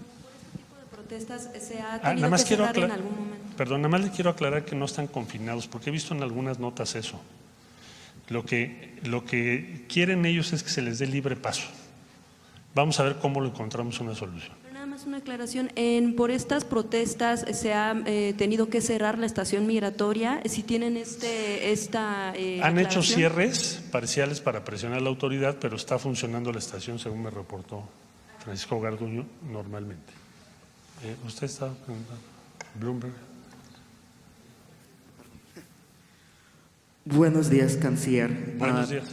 ¿Por este tipo de protestas se ha tenido que cerrar en algún momento? Perdón, nada más le quiero aclarar que no están confinados, porque he visto en algunas notas eso. Lo que quieren ellos es que se les dé libre paso. Vamos a ver cómo lo encontramos una solución. Nada más una aclaración, por estas protestas se ha tenido que cerrar la estación migratoria, si tienen Han hecho cierres parciales para presionar a la autoridad, pero está funcionando la estación según me reportó Francisco Garduño normalmente. ¿Usted está preguntando? Bloomberg. Buenos días, canciller. Buenos días.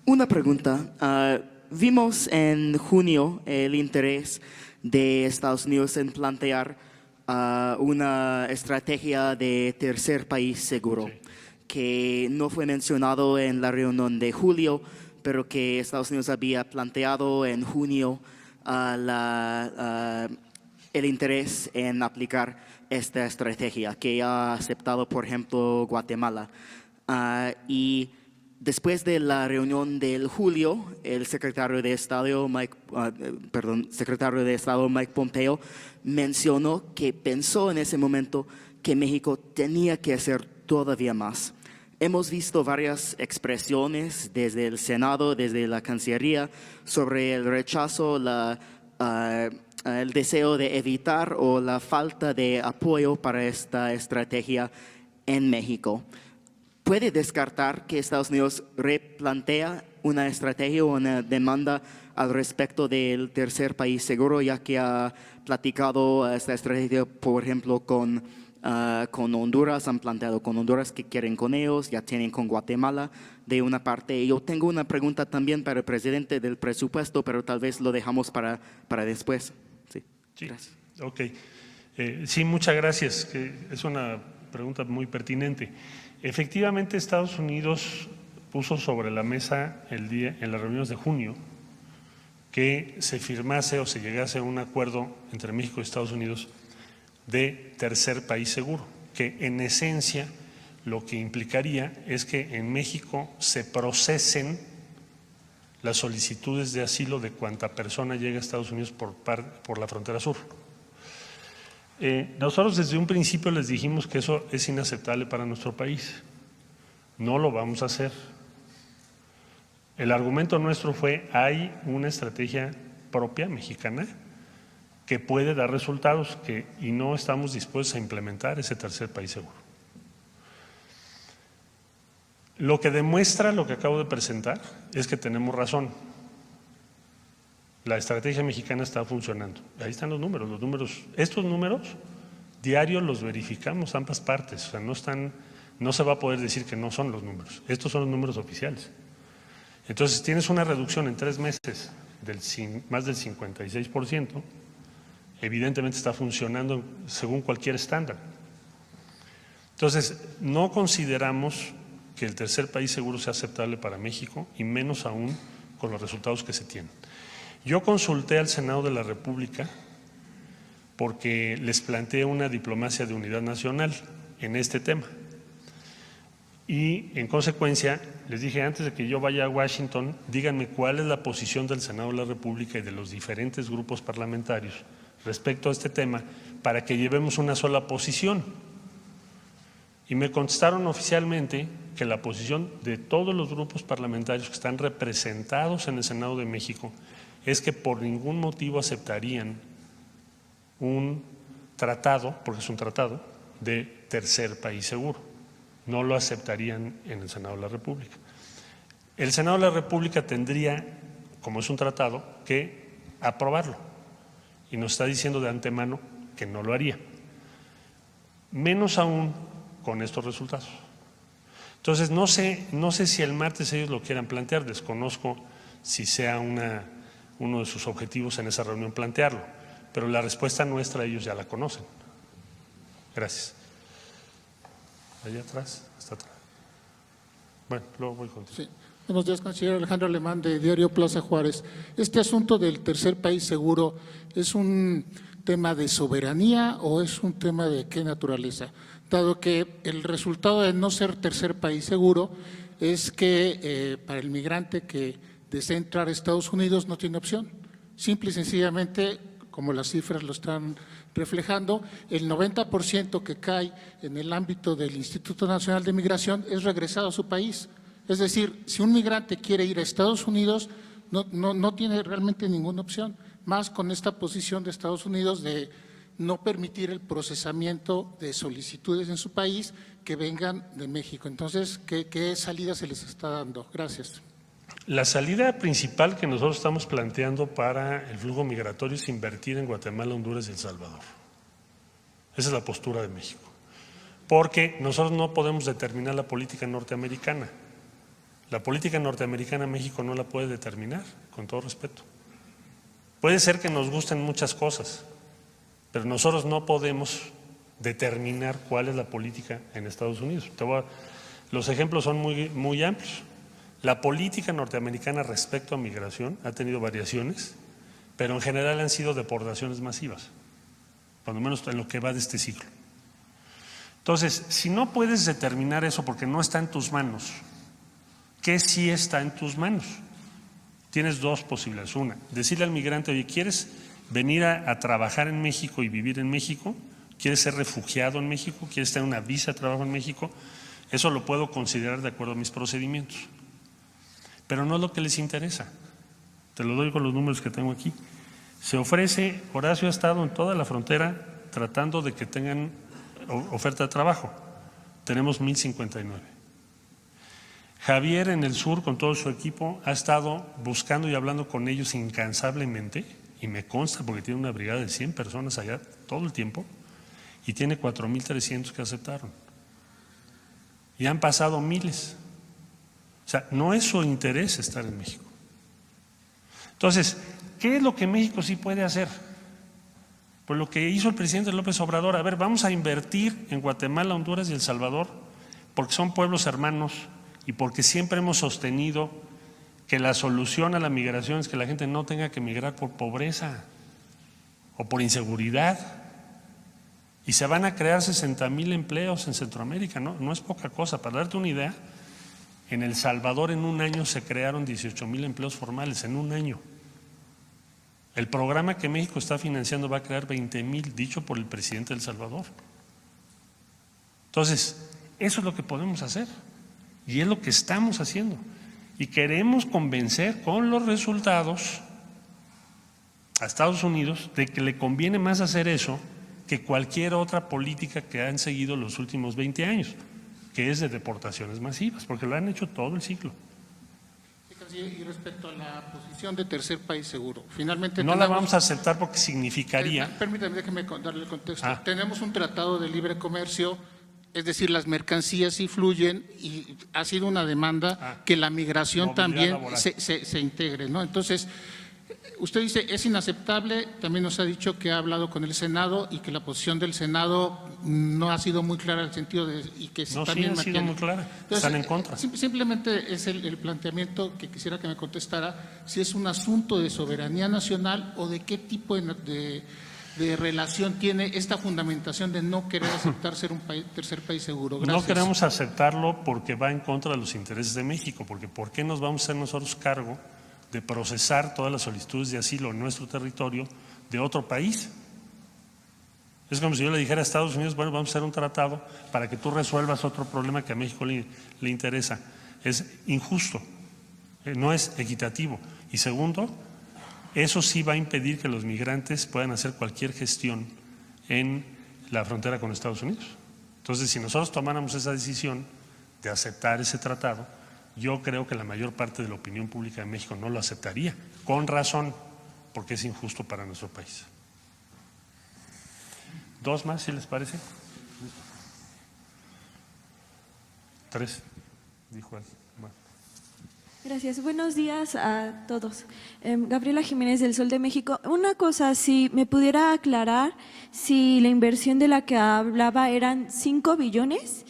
Una pregunta. Vimos en junio el interés de Estados Unidos en plantear una estrategia de tercer país seguro, que no fue mencionado en la reunión de julio, pero que Estados Unidos había planteado en junio el interés en aplicar esta estrategia, que ha aceptado, por ejemplo, Guatemala. Y después de la reunión del julio, el secretario de Estado Mike Pompeo mencionó que pensó en ese momento que México tenía que hacer todavía más. Hemos visto varias expresiones desde el Senado, desde la Cancillería, sobre el rechazo, el deseo de evitar o la falta de apoyo para esta estrategia en México. ¿Puede descartar que Estados Unidos replantea una estrategia o una demanda al respecto del tercer país seguro, ya que ha platicado esta estrategia, por ejemplo, con Honduras, han planteado con Honduras que quieren con ellos, ya tienen con Guatemala de una parte? Yo tengo una pregunta también para el presidente del presupuesto, pero tal vez lo dejamos para después. Sí. Gracias. Ok. Sí, muchas gracias. Es una pregunta muy pertinente. Efectivamente, Estados Unidos puso sobre la mesa en las reuniones de junio que se firmase o se llegase a un acuerdo entre México y Estados Unidos de tercer país seguro, que en esencia lo que implicaría es que en México se procesen las solicitudes de asilo de cuanta persona llega a Estados Unidos por la frontera sur. Nosotros desde un principio les dijimos que eso es inaceptable para nuestro país. No lo vamos a hacer. El argumento nuestro fue, hay una estrategia propia mexicana que puede dar resultados y no estamos dispuestos a implementar ese tercer país seguro. Lo que demuestra lo que acabo de presentar es que tenemos razón. La estrategia mexicana está funcionando. Ahí están los números. Estos números diarios los verificamos ambas partes. O sea, no se va a poder decir que no son los números. Estos son los números oficiales. Entonces, tienes una reducción en 3 meses más del 56%. Evidentemente está funcionando según cualquier estándar. Entonces, no consideramos que el tercer país seguro sea aceptable para México y menos aún con los resultados que se tienen. Yo consulté al Senado de la República porque les planteé una diplomacia de unidad nacional en este tema. Y en consecuencia les dije, antes de que yo vaya a Washington, díganme cuál es la posición del Senado de la República y de los diferentes grupos parlamentarios respecto a este tema para que llevemos una sola posición. Y me contestaron oficialmente que la posición de todos los grupos parlamentarios que están representados en el Senado de México es que por ningún motivo aceptarían un tratado, porque es un tratado, de tercer país seguro. No lo aceptarían en el Senado de la República. El Senado de la República tendría, como es un tratado, que aprobarlo. Y nos está diciendo de antemano que no lo haría. Menos aún con estos resultados. Entonces, no sé si el martes ellos lo quieran plantear, desconozco si sea uno de sus objetivos en esa reunión plantearlo, pero la respuesta nuestra ellos ya la conocen. Gracias. Allá atrás, hasta atrás. Bueno, luego voy contigo. Sí. Buenos días, canciller. Alejandro Alemán, de Diario Plaza Juárez. Este asunto del tercer país seguro, ¿es un tema de soberanía o es un tema de qué naturaleza? Dado que el resultado de no ser tercer país seguro es que para el migrante que desea entrar a Estados Unidos no tiene opción. Simple y sencillamente, como las cifras lo están reflejando, el 90% que cae en el ámbito del Instituto Nacional de Migración es regresado a su país. Es decir, si un migrante quiere ir a Estados Unidos, no tiene realmente ninguna opción, más con esta posición de Estados Unidos de no permitir el procesamiento de solicitudes en su país que vengan de México. Entonces, ¿qué salida se les está dando? Gracias. La salida principal que nosotros estamos planteando para el flujo migratorio es invertir en Guatemala, Honduras y El Salvador. Esa es la postura de México. Porque nosotros no podemos determinar la política norteamericana. La política norteamericana México no la puede determinar, con todo respeto. Puede ser que nos gusten muchas cosas, pero nosotros no podemos determinar cuál es la política en Estados Unidos. Los ejemplos son muy amplios. La política norteamericana respecto a migración ha tenido variaciones, pero en general han sido deportaciones masivas, por lo menos en lo que va de este ciclo. Entonces, si no puedes determinar eso porque no está en tus manos, ¿qué sí está en tus manos? Tienes dos posibilidades. Una, decirle al migrante, oye, ¿quieres venir a trabajar en México y vivir en México? ¿Quieres ser refugiado en México? ¿Quieres tener una visa de trabajo en México? Eso lo puedo considerar de acuerdo a mis procedimientos. Pero no es lo que les interesa. Te lo doy con los números que tengo aquí. Se ofrece, Horacio ha estado en toda la frontera tratando de que tengan oferta de trabajo. Tenemos 1,059. Javier en el sur con todo su equipo ha estado buscando y hablando con ellos incansablemente, y me consta porque tiene una brigada de 100 personas allá todo el tiempo, y tiene 4,300 que aceptaron. Y han pasado miles. O sea, no es su interés estar en México. Entonces, ¿qué es lo que México sí puede hacer? Pues lo que hizo el presidente López Obrador. A ver, vamos a invertir en Guatemala, Honduras y El Salvador, porque son pueblos hermanos y porque siempre hemos sostenido que la solución a la migración es que la gente no tenga que migrar por pobreza o por inseguridad. Y se van a crear 60,000 empleos en Centroamérica, no es poca cosa. Para darte una idea, en El Salvador en un año se crearon 18,000 empleos formales, en un año. El programa que México está financiando va a crear 20,000, dicho por el presidente de El Salvador. Entonces, eso es lo que podemos hacer y es lo que estamos haciendo. Y queremos convencer con los resultados a Estados Unidos de que le conviene más hacer eso que cualquier otra política que han seguido los últimos 20 años, que es de deportaciones masivas, porque lo han hecho todo el ciclo. Y respecto a la posición de tercer país seguro, finalmente no la vamos a aceptar porque significaría… Permítame, déjeme darle el contexto. Tenemos un tratado de libre comercio, es decir, las mercancías sí fluyen y ha sido una demanda que la migración también se integre, ¿no? Entonces, usted dice, es inaceptable, también nos ha dicho que ha hablado con el Senado y que la posición del Senado no ha sido muy clara en el sentido de… y que No, también sí ha sido muy clara, Entonces, están en contra. Simplemente es el planteamiento que quisiera que me contestara, si es un asunto de soberanía nacional o de qué tipo de relación tiene esta fundamentación de no querer aceptar ser un tercer país seguro. Gracias. No queremos aceptarlo porque va en contra de los intereses de México, porque ¿por qué nos vamos a hacer nosotros cargo de procesar todas las solicitudes de asilo en nuestro territorio de otro país? Es como si yo le dijera a Estados Unidos, bueno, vamos a hacer un tratado para que tú resuelvas otro problema que a México le interesa. Es injusto, no es equitativo. Y segundo, eso sí va a impedir que los migrantes puedan hacer cualquier gestión en la frontera con Estados Unidos. Entonces, si nosotros tomáramos esa decisión de aceptar ese tratado, yo creo que la mayor parte de la opinión pública de México no lo aceptaría, con razón, porque es injusto para nuestro país. ¿Dos más, si les parece? Tres, dijo él. Bueno. Gracias. Buenos días a todos. Gabriela Jiménez del Sol de México. Una cosa, si me pudiera aclarar si la inversión de la que hablaba eran 5 billones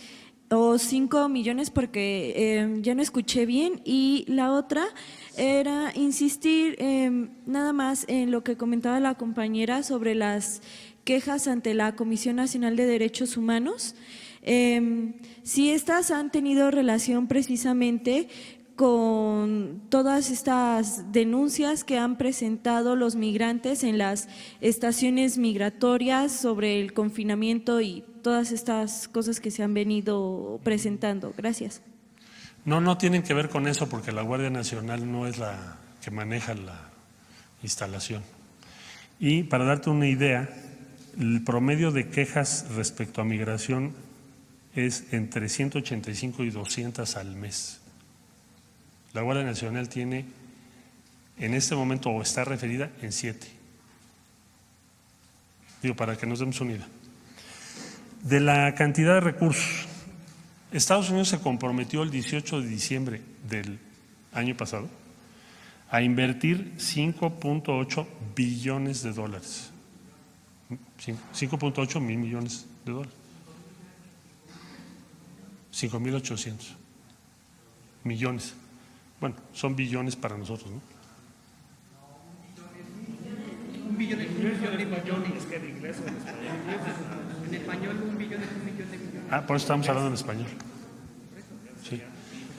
o 5 millones, porque ya no escuché bien. Y la otra era insistir nada más en lo que comentaba la compañera sobre las quejas ante la Comisión Nacional de Derechos Humanos. Si estas han tenido relación precisamente con todas estas denuncias que han presentado los migrantes en las estaciones migratorias sobre el confinamiento y todas estas cosas que se han venido presentando. Gracias. No tienen que ver con eso porque la Guardia Nacional no es la que maneja la instalación. Y para darte una idea, el promedio de quejas respecto a migración es entre 185 y 200 al mes. La Guardia Nacional tiene en este momento o está referida en 7. Digo, para que nos demos una idea. De la cantidad de recursos, Estados Unidos se comprometió el 18 de diciembre del año pasado a invertir 5.8 billones de dólares. 5.8 mil millones de dólares. 5.800 millones. Bueno, son billones para nosotros, ¿no? Un billón de millones. Es que en inglés o en español. En español, un billón de millones. Por eso estamos hablando en español. Sí.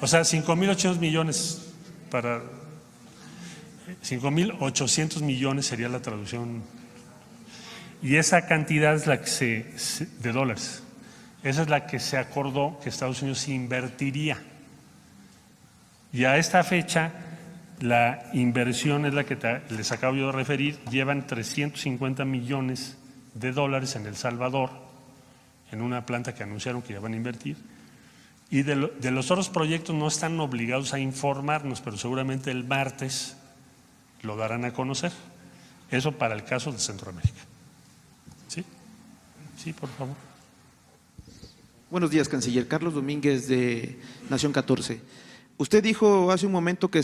O sea, 5.800 millones para… 5.800 millones sería la traducción. Y esa cantidad es la que de dólares. Esa es la que se acordó que Estados Unidos invertiría. Y a esta fecha, la inversión es la que les acabo yo de referir, llevan 350 millones de dólares en El Salvador, en una planta que anunciaron que ya van a invertir. Y de los otros proyectos no están obligados a informarnos, pero seguramente el martes lo darán a conocer. Eso para el caso de Centroamérica. ¿Sí? Sí, por favor. Buenos días, canciller. Carlos Domínguez, de Nación 14. Usted dijo hace un momento que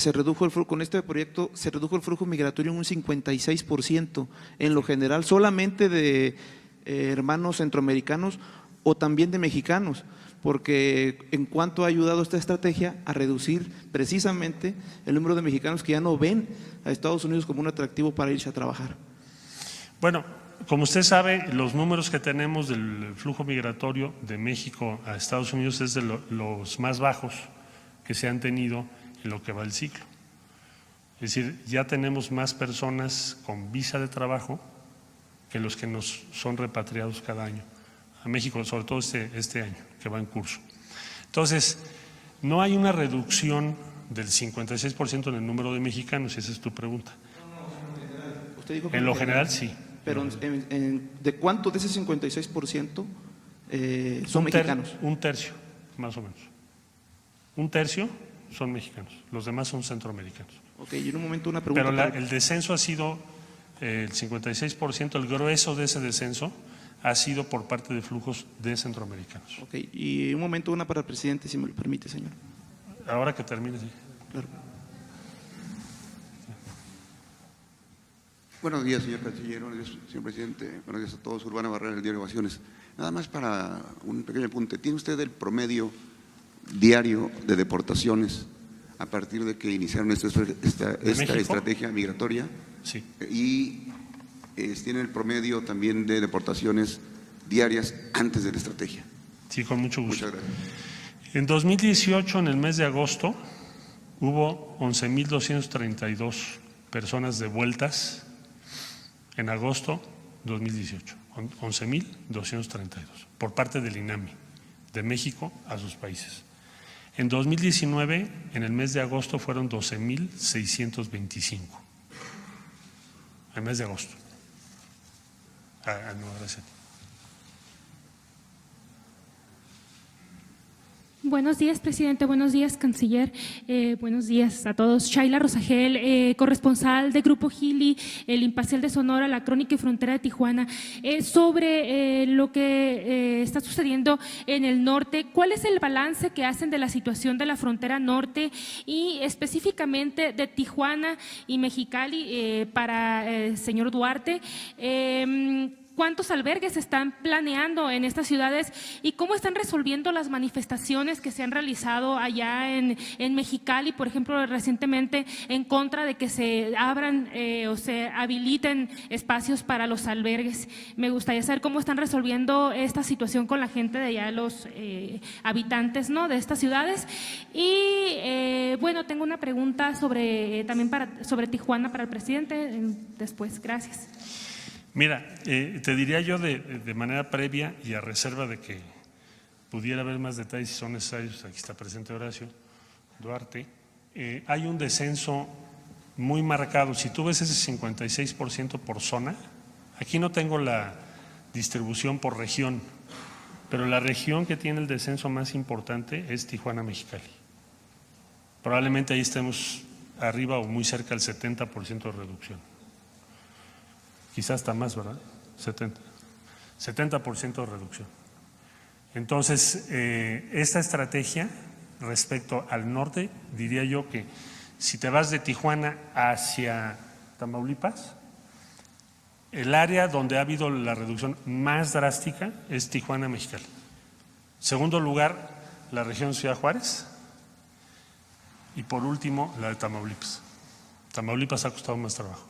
con este proyecto se redujo el flujo migratorio en un 56%, en lo general, solamente de hermanos centroamericanos o también de mexicanos, porque en cuanto ha ayudado esta estrategia a reducir precisamente el número de mexicanos que ya no ven a Estados Unidos como un atractivo para irse a trabajar. Bueno, como usted sabe, los números que tenemos del flujo migratorio de México a Estados Unidos es de los más bajos que se han tenido en lo que va el ciclo. Es decir, ya tenemos más personas con visa de trabajo que los que nos son repatriados cada año a México, sobre todo este año que va en curso. Entonces, no hay una reducción del 56% en el número de mexicanos, esa es tu pregunta. Usted dijo en lo general, sí. Pero ¿de cuánto de ese 56% son mexicanos? Un tercio, más o menos. Un tercio son mexicanos, los demás son centroamericanos. Ok, y en un momento una pregunta. Pero el descenso ha sido el 56%, el grueso de ese descenso ha sido por parte de flujos de centroamericanos. Ok, y un momento una para el presidente, si me lo permite, señor. Ahora que termine, sí. Claro. Buenos días, señor canciller, buenos días, señor presidente, buenos días a todos. Urbano Barrera, del diario Ovaciones. Nada más para un pequeño apunte. ¿Tiene usted el promedio diario de deportaciones a partir de que iniciaron esta estrategia migratoria? Sí. Y tiene el promedio también de deportaciones diarias antes de la estrategia. Sí, con mucho gusto. Muchas gracias. En 2018, en el mes de agosto, hubo 11.232 personas devueltas en agosto 2018, 11.232 por parte del INAMI, de México a sus países. En 2019, en el mes de agosto, fueron 12.625. El mes de agosto. No, gracias. Buenos días, presidente. Buenos días, canciller. Buenos días a todos. Shaila Rosagel, corresponsal de Grupo Gili, el Imparcial de Sonora, la Crónica y Frontera de Tijuana. Sobre lo que está sucediendo en el norte, ¿cuál es el balance que hacen de la situación de la frontera norte y específicamente de Tijuana y Mexicali para el señor Duarte? ¿Cuántos albergues están planeando en estas ciudades y cómo están resolviendo las manifestaciones que se han realizado allá en Mexicali, por ejemplo, recientemente en contra de que se abran o se habiliten espacios para los albergues? Me gustaría saber cómo están resolviendo esta situación con la gente de allá, los habitantes, ¿no?, de estas ciudades. Y bueno, tengo una pregunta también sobre Tijuana para el presidente después. Gracias. Mira, te diría yo de manera previa y a reserva de que pudiera haber más detalles si son necesarios, aquí está presente Horacio Duarte, hay un descenso muy marcado. Si tú ves ese 56% por zona, aquí no tengo la distribución por región, pero la región que tiene el descenso más importante es Tijuana, Mexicali. Probablemente ahí estemos arriba o muy cerca del 70% de reducción. Quizás hasta más, ¿verdad? 70% de reducción. Entonces, esta estrategia respecto al norte, diría yo que si te vas de Tijuana hacia Tamaulipas, el área donde ha habido la reducción más drástica es Tijuana, Mexicali. Segundo lugar, la región Ciudad Juárez. Y por último, la de Tamaulipas. Tamaulipas ha costado más trabajo.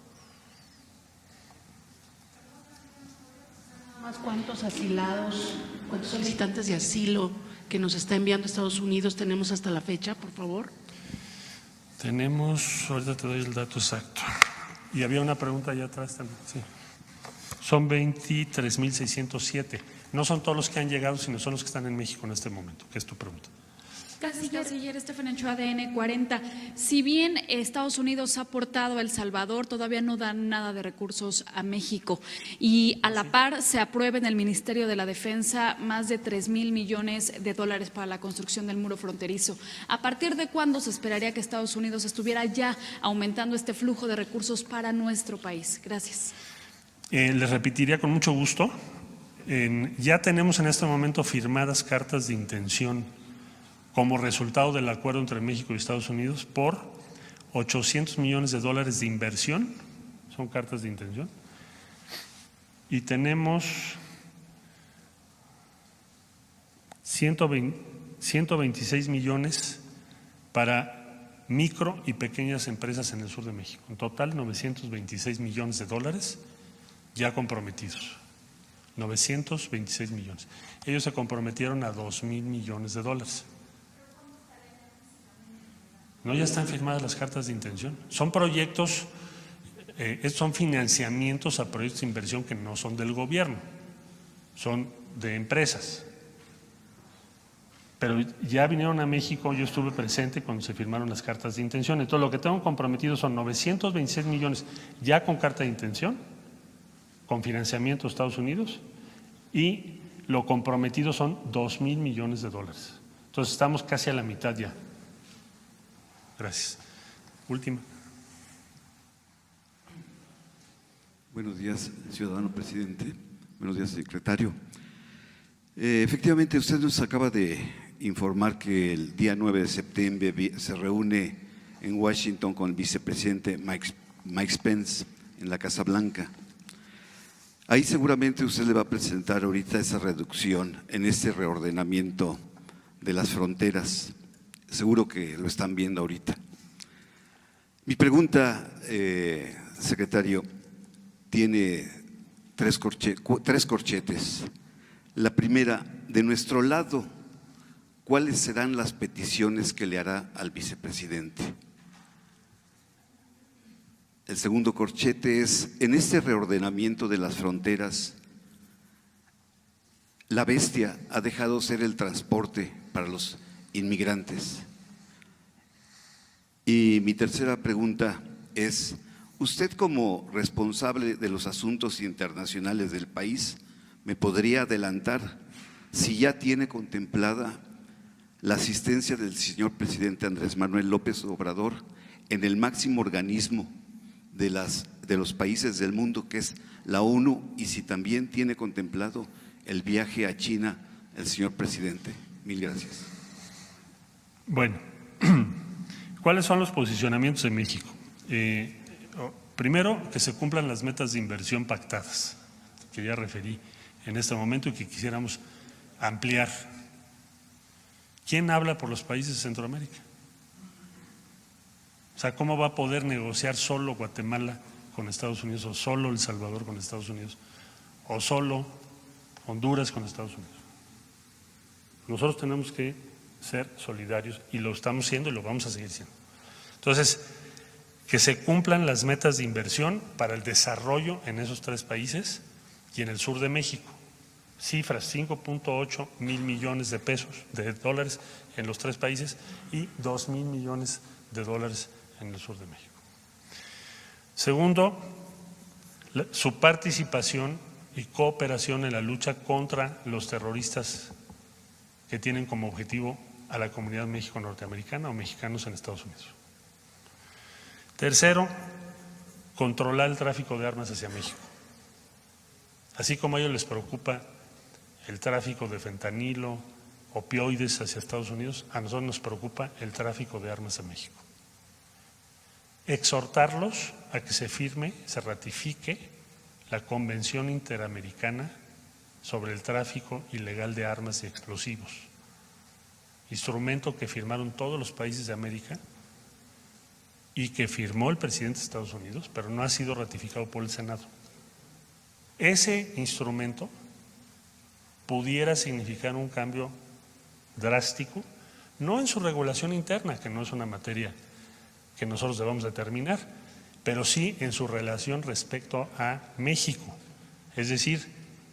¿Cuántos asilados, cuántos solicitantes de asilo que nos está enviando Estados Unidos tenemos hasta la fecha, por favor? Tenemos, ahorita te doy el dato exacto. Y había una pregunta allá atrás también. Sí. Son 23.607. No son todos los que han llegado, sino son los que están en México en este momento, que es tu pregunta. Canciller Estefan Anchoa, ADN 40. Si bien Estados Unidos ha aportado a El Salvador, todavía no dan nada de recursos a México. Y a la par se aprueba en el Ministerio de la Defensa más de 3,000 millones de dólares para la construcción del muro fronterizo. ¿A partir de cuándo se esperaría que Estados Unidos estuviera ya aumentando este flujo de recursos para nuestro país? Gracias. Les repetiría con mucho gusto. Ya tenemos en este momento firmadas cartas de intención como resultado del acuerdo entre México y Estados Unidos por 800 millones de dólares de inversión, son cartas de intención, y tenemos 126 millones para micro y pequeñas empresas en el sur de México. En total, 926 millones de dólares ya comprometidos. 926 millones. Ellos se comprometieron a 2,000 millones de dólares. No, ya están firmadas las cartas de intención. Son proyectos, son financiamientos a proyectos de inversión que no son del gobierno, son de empresas. Pero ya vinieron a México, yo estuve presente cuando se firmaron las cartas de intención. Entonces, lo que tengo comprometido son 926 millones ya con carta de intención, con financiamiento de Estados Unidos, y lo comprometido son 2,000 millones de dólares. Entonces, estamos casi a la mitad ya. Gracias. Última. Buenos días, ciudadano presidente. Buenos días, secretario. Efectivamente, usted nos acaba de informar que el día 9 de septiembre se reúne en Washington con el vicepresidente Mike Pence en la Casa Blanca. Ahí seguramente usted le va a presentar ahorita esa reducción en este reordenamiento de las fronteras. Seguro que lo están viendo ahorita. Mi pregunta, secretario, tiene tres corchetes. La primera, de nuestro lado, ¿cuáles serán las peticiones que le hará al vicepresidente? El segundo corchete es, en este reordenamiento de las fronteras, la bestia ha dejado ser el transporte para los inmigrantes. Y mi tercera pregunta es, usted como responsable de los asuntos internacionales del país, ¿me podría adelantar si ya tiene contemplada la asistencia del señor presidente Andrés Manuel López Obrador en el máximo organismo de los países del mundo, que es la ONU, y si también tiene contemplado el viaje a China el señor presidente? Mil gracias. Bueno, ¿cuáles son los posicionamientos de México? Primero, que se cumplan las metas de inversión pactadas, que ya referí en este momento y que quisiéramos ampliar. ¿Quién habla por los países de Centroamérica? O sea, ¿cómo va a poder negociar solo Guatemala con Estados Unidos, o solo El Salvador con Estados Unidos, o solo Honduras con Estados Unidos? Nosotros tenemos que ser solidarios y lo estamos siendo y lo vamos a seguir siendo. Entonces, que se cumplan las metas de inversión para el desarrollo en esos tres países y en el sur de México. Cifras, 5.8 mil millones de dólares en los tres países y 2,000 millones de dólares en el sur de México. Segundo, su participación y cooperación en la lucha contra los terroristas que tienen como objetivo a la comunidad México-norteamericana o mexicanos en Estados Unidos. Tercero, controlar el tráfico de armas hacia México. Así como a ellos les preocupa el tráfico de fentanilo, opioides hacia Estados Unidos, a nosotros nos preocupa el tráfico de armas a México. Exhortarlos a que se firme, se ratifique la Convención Interamericana sobre el tráfico ilegal de armas y explosivos, instrumento que firmaron todos los países de América y que firmó el presidente de Estados Unidos, pero no ha sido ratificado por el Senado. Ese instrumento pudiera significar un cambio drástico, no en su regulación interna, que no es una materia que nosotros debamos determinar, pero sí en su relación respecto a México. Es decir,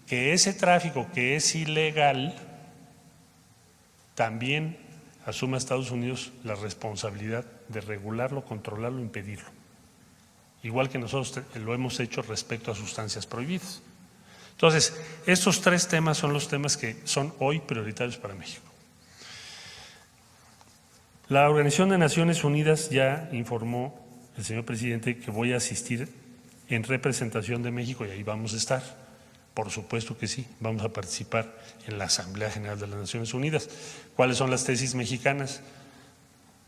que ese tráfico que es ilegal también asuma Estados Unidos la responsabilidad de regularlo, controlarlo, impedirlo. Igual que nosotros lo hemos hecho respecto a sustancias prohibidas. Entonces, estos tres temas son los temas que son hoy prioritarios para México. La Organización de Naciones Unidas ya informó el señor presidente que voy a asistir en representación de México y ahí vamos a estar. Por supuesto que sí, vamos a participar en la Asamblea General de las Naciones Unidas. ¿Cuáles son las tesis mexicanas?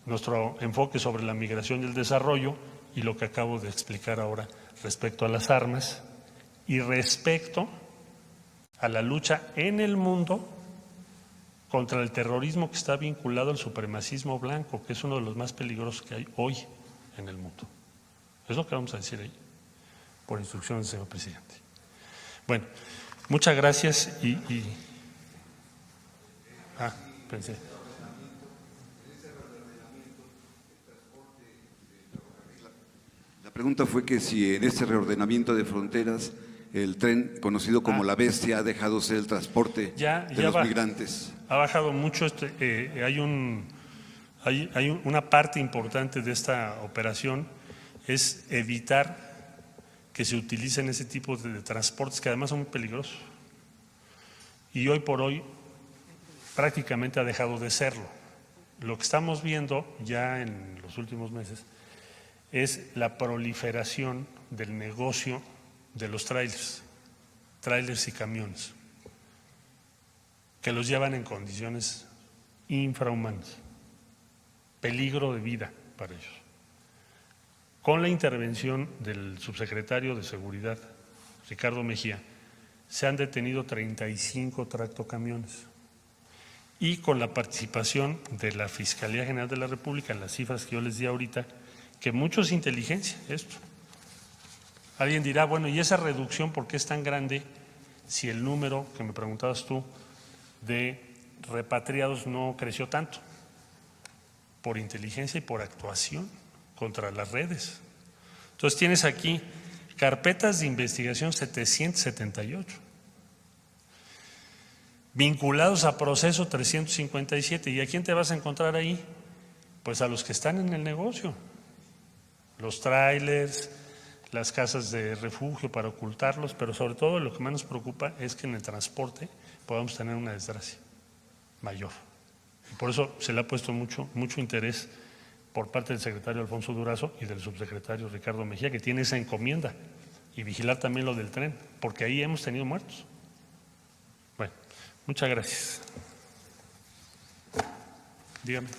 Nuestro enfoque sobre la migración y el desarrollo y lo que acabo de explicar ahora respecto a las armas y respecto a la lucha en el mundo contra el terrorismo que está vinculado al supremacismo blanco, que es uno de los más peligrosos que hay hoy en el mundo. Es lo que vamos a decir ahí, por instrucción del señor presidente. Bueno, muchas gracias pensé. pregunta fue que si en este reordenamiento de fronteras el tren conocido como La Bestia ha dejado ser el transporte de los migrantes. Ha bajado mucho. Hay una parte importante de esta operación es evitar que se utilicen ese tipo de transportes que además son muy peligrosos. Y hoy por hoy prácticamente ha dejado de serlo. Lo que estamos viendo ya en los últimos meses es la proliferación del negocio de los trailers y camiones, que los llevan en condiciones infrahumanas, peligro de vida para ellos. Con la intervención del subsecretario de Seguridad, Ricardo Mejía, se han detenido 35 tractocamiones. Y con la participación de la Fiscalía General de la República, en las cifras que yo les di ahorita, que mucho es inteligencia esto. Alguien dirá, bueno, ¿y esa reducción por qué es tan grande si el número, que me preguntabas tú, de repatriados no creció tanto? Por inteligencia y por actuación contra las redes. Entonces tienes aquí carpetas de investigación 778, vinculados a proceso 357. ¿Y a quién te vas a encontrar ahí? Pues a los que están en el negocio, los trailers, las casas de refugio para ocultarlos, pero sobre todo lo que más nos preocupa es que en el transporte podamos tener una desgracia mayor. Y por eso se le ha puesto mucho interés por parte del secretario Alfonso Durazo y del subsecretario Ricardo Mejía, que tiene esa encomienda, y vigilar también lo del tren, porque ahí hemos tenido muertos. Bueno, muchas gracias. Dígame.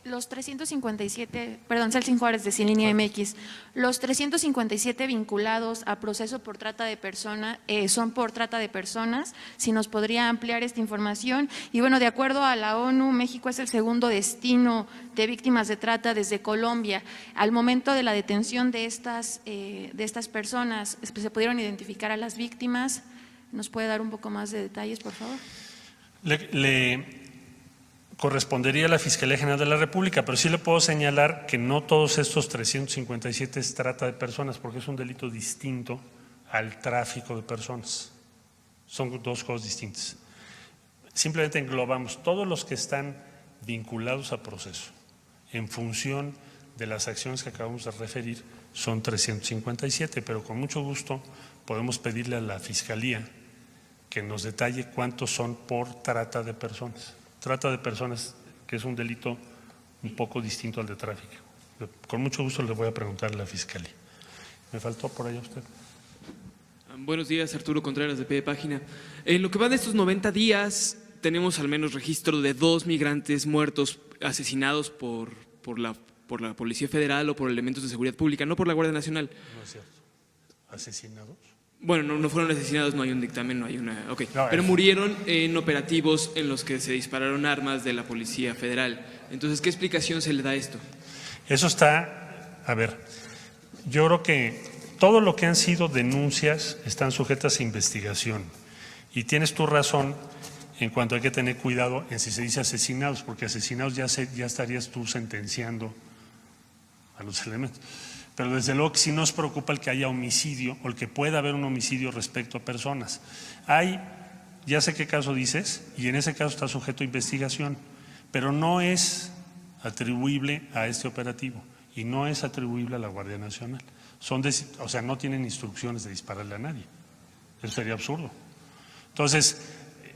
Los 357, perdón, Celsin Juárez de Cinlínea MX, los 357 vinculados a proceso por trata de personas, son por trata de personas, si nos podría ampliar esta información. Y bueno, de acuerdo a la ONU, México es el segundo destino de víctimas de trata desde Colombia. Al momento de la detención de estas personas, ¿se pudieron identificar a las víctimas? ¿Nos puede dar un poco más de detalles, por favor? Le correspondería a la Fiscalía General de la República, pero sí le puedo señalar que no todos estos 357 es trata de personas, porque es un delito distinto al tráfico de personas. Son dos cosas distintas. Simplemente englobamos todos los que están vinculados a proceso en función de las acciones que acabamos de referir, son 357, pero con mucho gusto podemos pedirle a la Fiscalía que nos detalle cuántos son por trata de personas. Trata de personas, que es un delito un poco distinto al de tráfico. Con mucho gusto le voy a preguntar a la Fiscalía. ¿Me faltó por allá usted? Buenos días, Arturo Contreras de Pie de Página. En lo que va de estos 90 días, tenemos al menos registro de 2 migrantes muertos, asesinados por la Policía Federal o por elementos de seguridad pública, no por la Guardia Nacional. No es cierto. ¿Asesinados? Bueno, no fueron asesinados, no hay un dictamen, no hay una… Ok, no, pero murieron en operativos en los que se dispararon armas de la Policía Federal. Entonces, ¿qué explicación se le da a esto? Eso está… A ver, yo creo que todo lo que han sido denuncias están sujetas a investigación. Y tienes tu razón en cuanto hay que tener cuidado en si se dice asesinados, porque asesinados ya estarías tú sentenciando a los elementos. Pero desde luego que sí nos preocupa el que haya homicidio o el que pueda haber un homicidio respecto a personas. Ya sé qué caso dices, y en ese caso está sujeto a investigación, pero no es atribuible a este operativo y no es atribuible a la Guardia Nacional. O sea, no tienen instrucciones de dispararle a nadie. Eso sería absurdo. Entonces,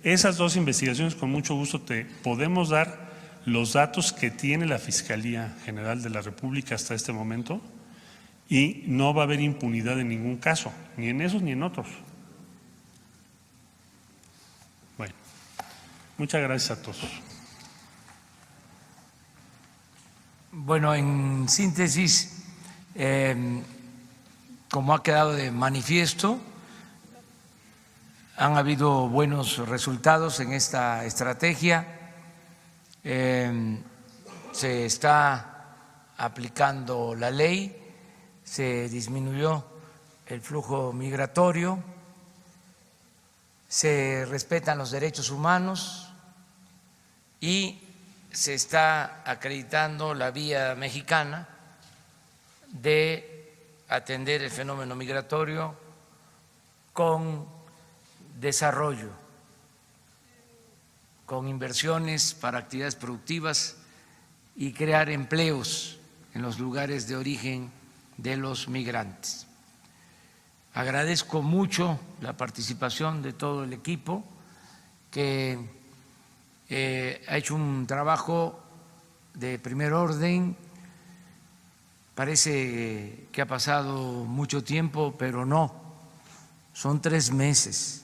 esas dos investigaciones con mucho gusto te podemos dar los datos que tiene la Fiscalía General de la República hasta este momento. Y no va a haber impunidad en ningún caso, ni en esos ni en otros. Bueno, muchas gracias a todos. Bueno, en síntesis, como ha quedado de manifiesto, han habido buenos resultados en esta estrategia. Se está aplicando la ley. Se disminuyó el flujo migratorio, se respetan los derechos humanos y se está acreditando la vía mexicana de atender el fenómeno migratorio con desarrollo, con inversiones para actividades productivas y crear empleos en los lugares de origen de los migrantes. Agradezco mucho la participación de todo el equipo que ha hecho un trabajo de primer orden. Parece que ha pasado mucho tiempo, pero no, son 3 meses.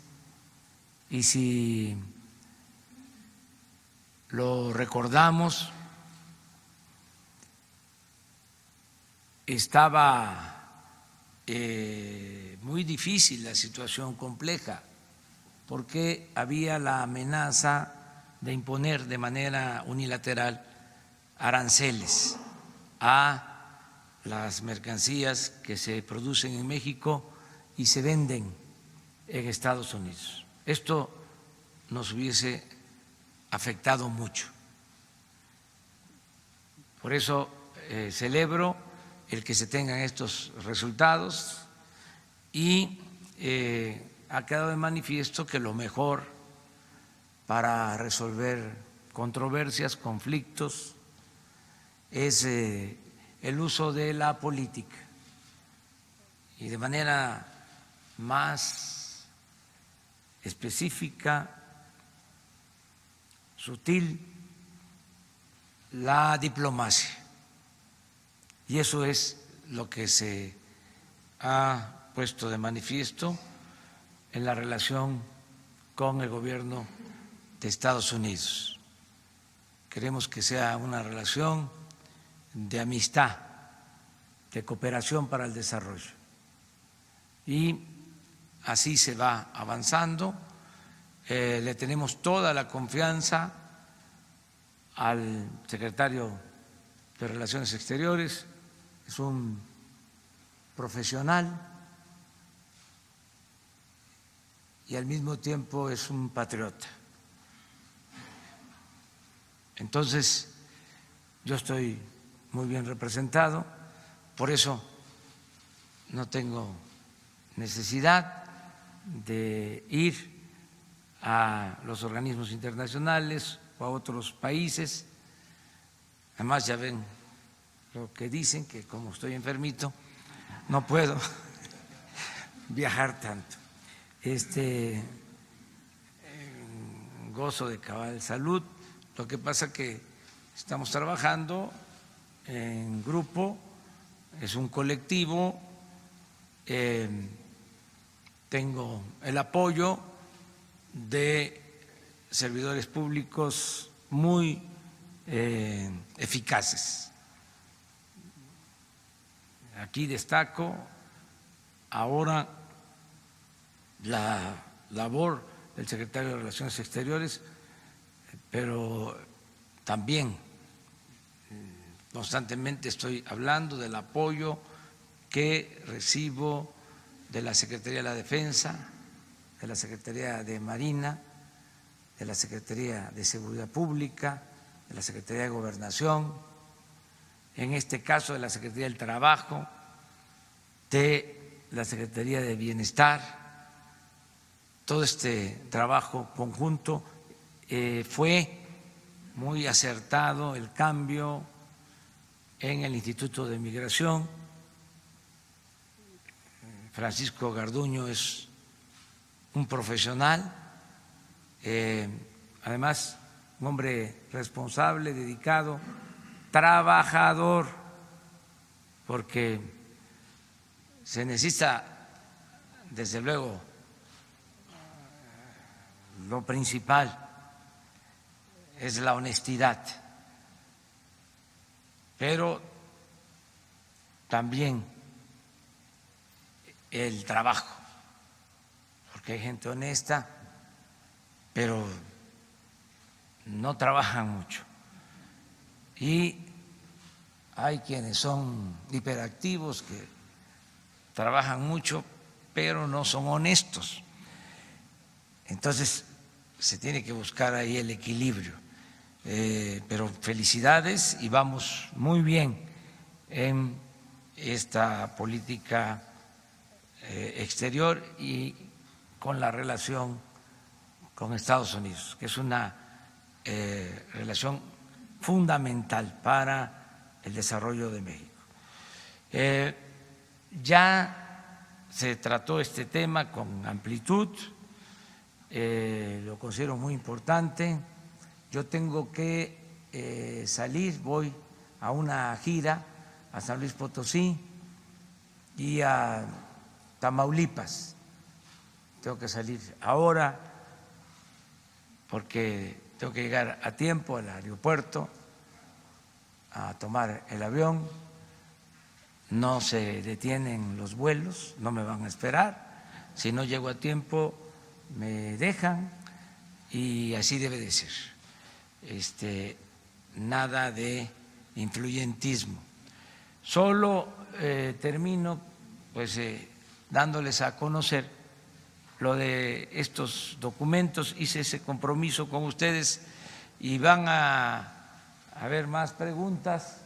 Y si lo recordamos, estaba muy difícil la situación compleja, porque había la amenaza de imponer de manera unilateral aranceles a las mercancías que se producen en México y se venden en Estados Unidos. Esto nos hubiese afectado mucho. Por eso celebro el que se tengan estos resultados y ha quedado de manifiesto que lo mejor para resolver controversias, conflictos, es el uso de la política y de manera más específica, sutil, la diplomacia. Y eso es lo que se ha puesto de manifiesto en la relación con el gobierno de Estados Unidos. Queremos que sea una relación de amistad, de cooperación para el desarrollo. Y así se va avanzando. Le tenemos toda la confianza al secretario de Relaciones Exteriores, es un profesional y al mismo tiempo es un patriota. Entonces, yo estoy muy bien representado, por eso no tengo necesidad de ir a los organismos internacionales o a otros países. Además, ya ven lo que dicen, que como estoy enfermito, no puedo viajar tanto. Gozo de cabal salud. Lo que pasa que estamos trabajando en grupo, es un colectivo, tengo el apoyo de servidores públicos muy eficaces. Aquí destaco ahora la labor del secretario de Relaciones Exteriores, pero también constantemente estoy hablando del apoyo que recibo de la Secretaría de la Defensa, de la Secretaría de Marina, de la Secretaría de Seguridad Pública, de la Secretaría de Gobernación, en este caso de la Secretaría del Trabajo, de la Secretaría de Bienestar. Todo este trabajo conjunto fue muy acertado, el cambio en el Instituto de Migración. Francisco Garduño es un profesional, además un hombre responsable, dedicado, trabajador, porque se necesita, desde luego, lo principal es la honestidad, pero también el trabajo, porque hay gente honesta, pero no trabajan mucho. Y hay quienes son hiperactivos, que trabajan mucho, pero no son honestos. Entonces, se tiene que buscar ahí el equilibrio. Pero felicidades y vamos muy bien en esta política exterior y con la relación con Estados Unidos, que es una relación fundamental para el desarrollo de México. Ya se trató este tema con amplitud, lo considero muy importante. Yo tengo que salir, voy a una gira a San Luis Potosí y a Tamaulipas. Tengo que salir ahora porque tengo que llegar a tiempo al aeropuerto a tomar el avión. No se detienen los vuelos, no me van a esperar. Si no llego a tiempo, me dejan y así debe de ser. Nada de influyentismo. Solo termino pues dándoles a conocer lo de estos documentos. Hice ese compromiso con ustedes y van a haber más preguntas,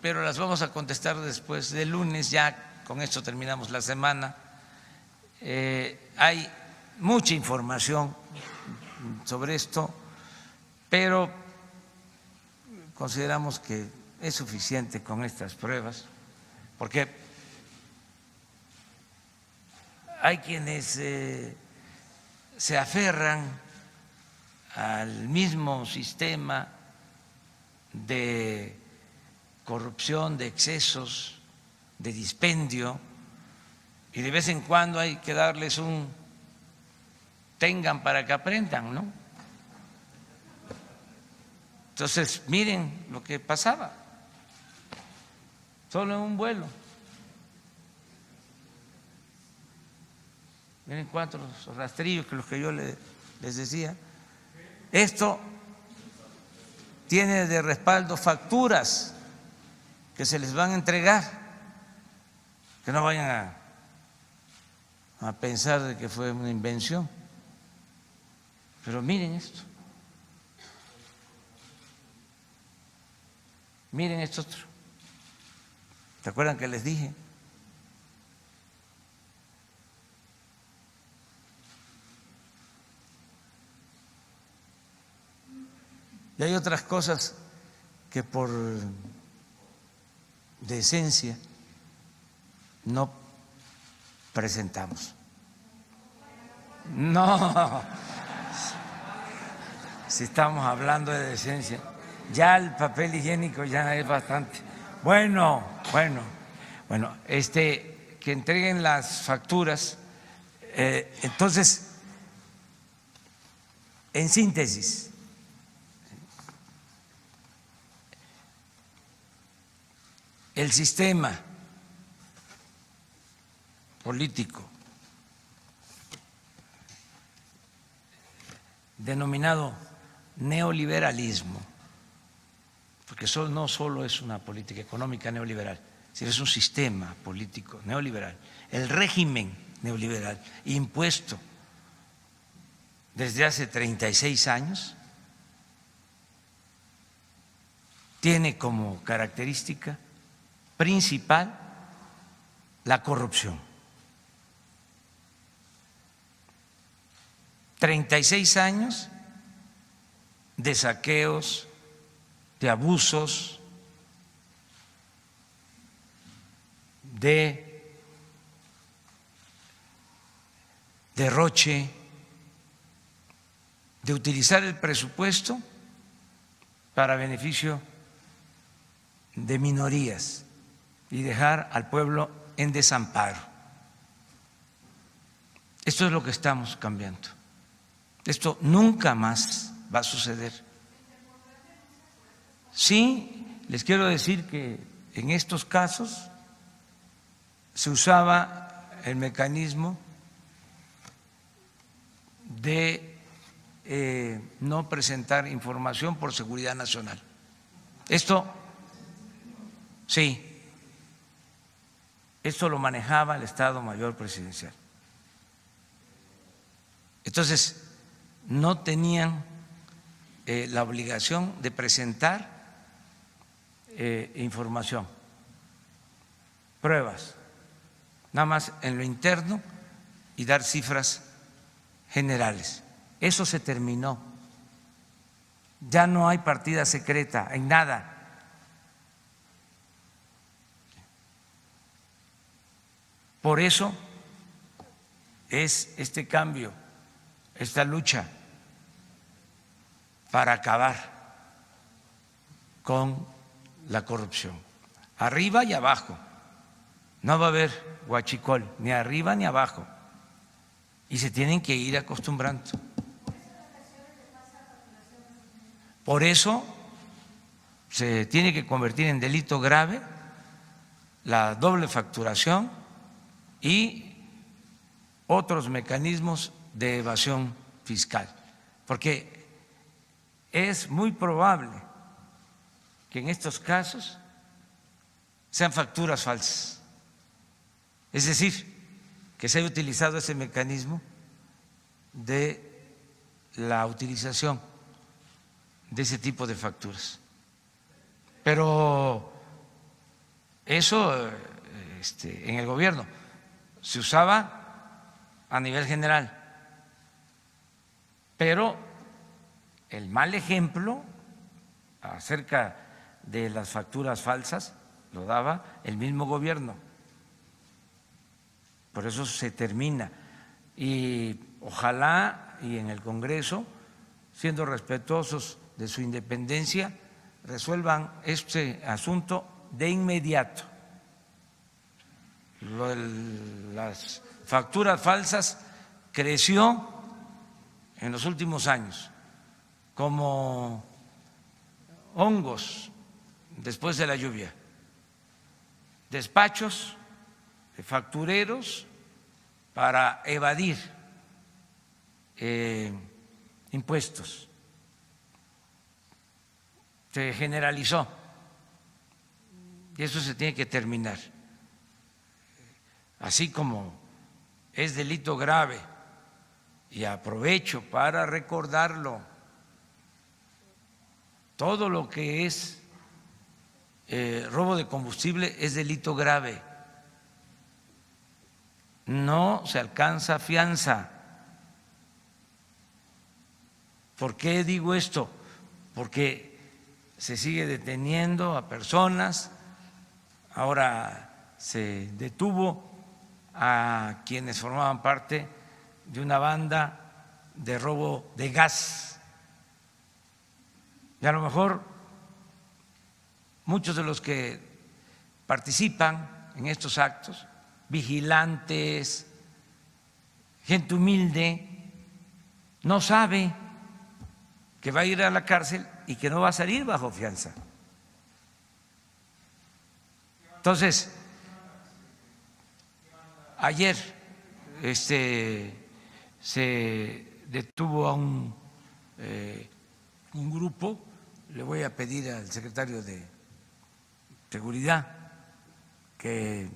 pero las vamos a contestar después del lunes. Ya con esto terminamos la semana. Hay mucha información sobre esto, pero consideramos que es suficiente con estas pruebas, porque hay quienes se aferran al mismo sistema de corrupción, de excesos, de dispendio, y de vez en cuando hay que darles un tengan para que aprendan, ¿no? Entonces, miren lo que pasaba, solo en un vuelo. Miren cuántos rastrillos, que los que yo les decía. Esto tiene de respaldo facturas que se les van a entregar, que no vayan a pensar de que fue una invención. Pero miren esto. Miren esto otro. ¿Se acuerdan que les dije? Y hay otras cosas que por decencia no presentamos. No, si estamos hablando de decencia, ya el papel higiénico ya es bastante. Bueno, que entreguen las facturas. Entonces, en síntesis, el sistema político denominado neoliberalismo, porque eso no solo es una política económica neoliberal, sino es un sistema político neoliberal, el régimen neoliberal impuesto desde hace 36 años, tiene como característica principal la corrupción. 36 años de saqueos, de abusos, de derroche, de utilizar el presupuesto para beneficio de minorías y dejar al pueblo en desamparo. Esto es lo que estamos cambiando. Esto nunca más va a suceder. Sí, les quiero decir que en estos casos se usaba el mecanismo de no presentar información por seguridad nacional. Esto, sí, esto lo manejaba el Estado Mayor Presidencial. Entonces, no tenían la obligación de presentar información, pruebas, nada más en lo interno y dar cifras generales. Eso se terminó. Ya no hay partida secreta en nada. Por eso es este cambio, esta lucha para acabar con la corrupción, arriba y abajo. No va a haber huachicol, ni arriba ni abajo, y se tienen que ir acostumbrando. Por eso se tiene que convertir en delito grave la doble facturación y otros mecanismos de evasión fiscal, porque es muy probable que en estos casos sean facturas falsas, es decir, que se haya utilizado ese mecanismo de la utilización de ese tipo de facturas. Pero eso en el gobierno se usaba a nivel general, pero el mal ejemplo acerca de las facturas falsas lo daba el mismo gobierno. Por eso se termina, y ojalá y en el Congreso, siendo respetuosos de su independencia, resuelvan este asunto de inmediato. Las facturas falsas creció en los últimos años como hongos después de la lluvia. Despachos de factureros para evadir impuestos. Se generalizó y eso se tiene que terminar. Así como es delito grave, y aprovecho para recordarlo, todo lo que es robo de combustible es delito grave. No se alcanza fianza. ¿Por qué digo esto? Porque se sigue deteniendo a personas. Ahora se detuvo a quienes formaban parte de una banda de robo de gas. Y a lo mejor muchos de los que participan en estos actos, vigilantes, gente humilde, no sabe que va a ir a la cárcel y que no va a salir bajo fianza. Entonces, ayer se detuvo a un grupo. Le voy a pedir al secretario de Seguridad que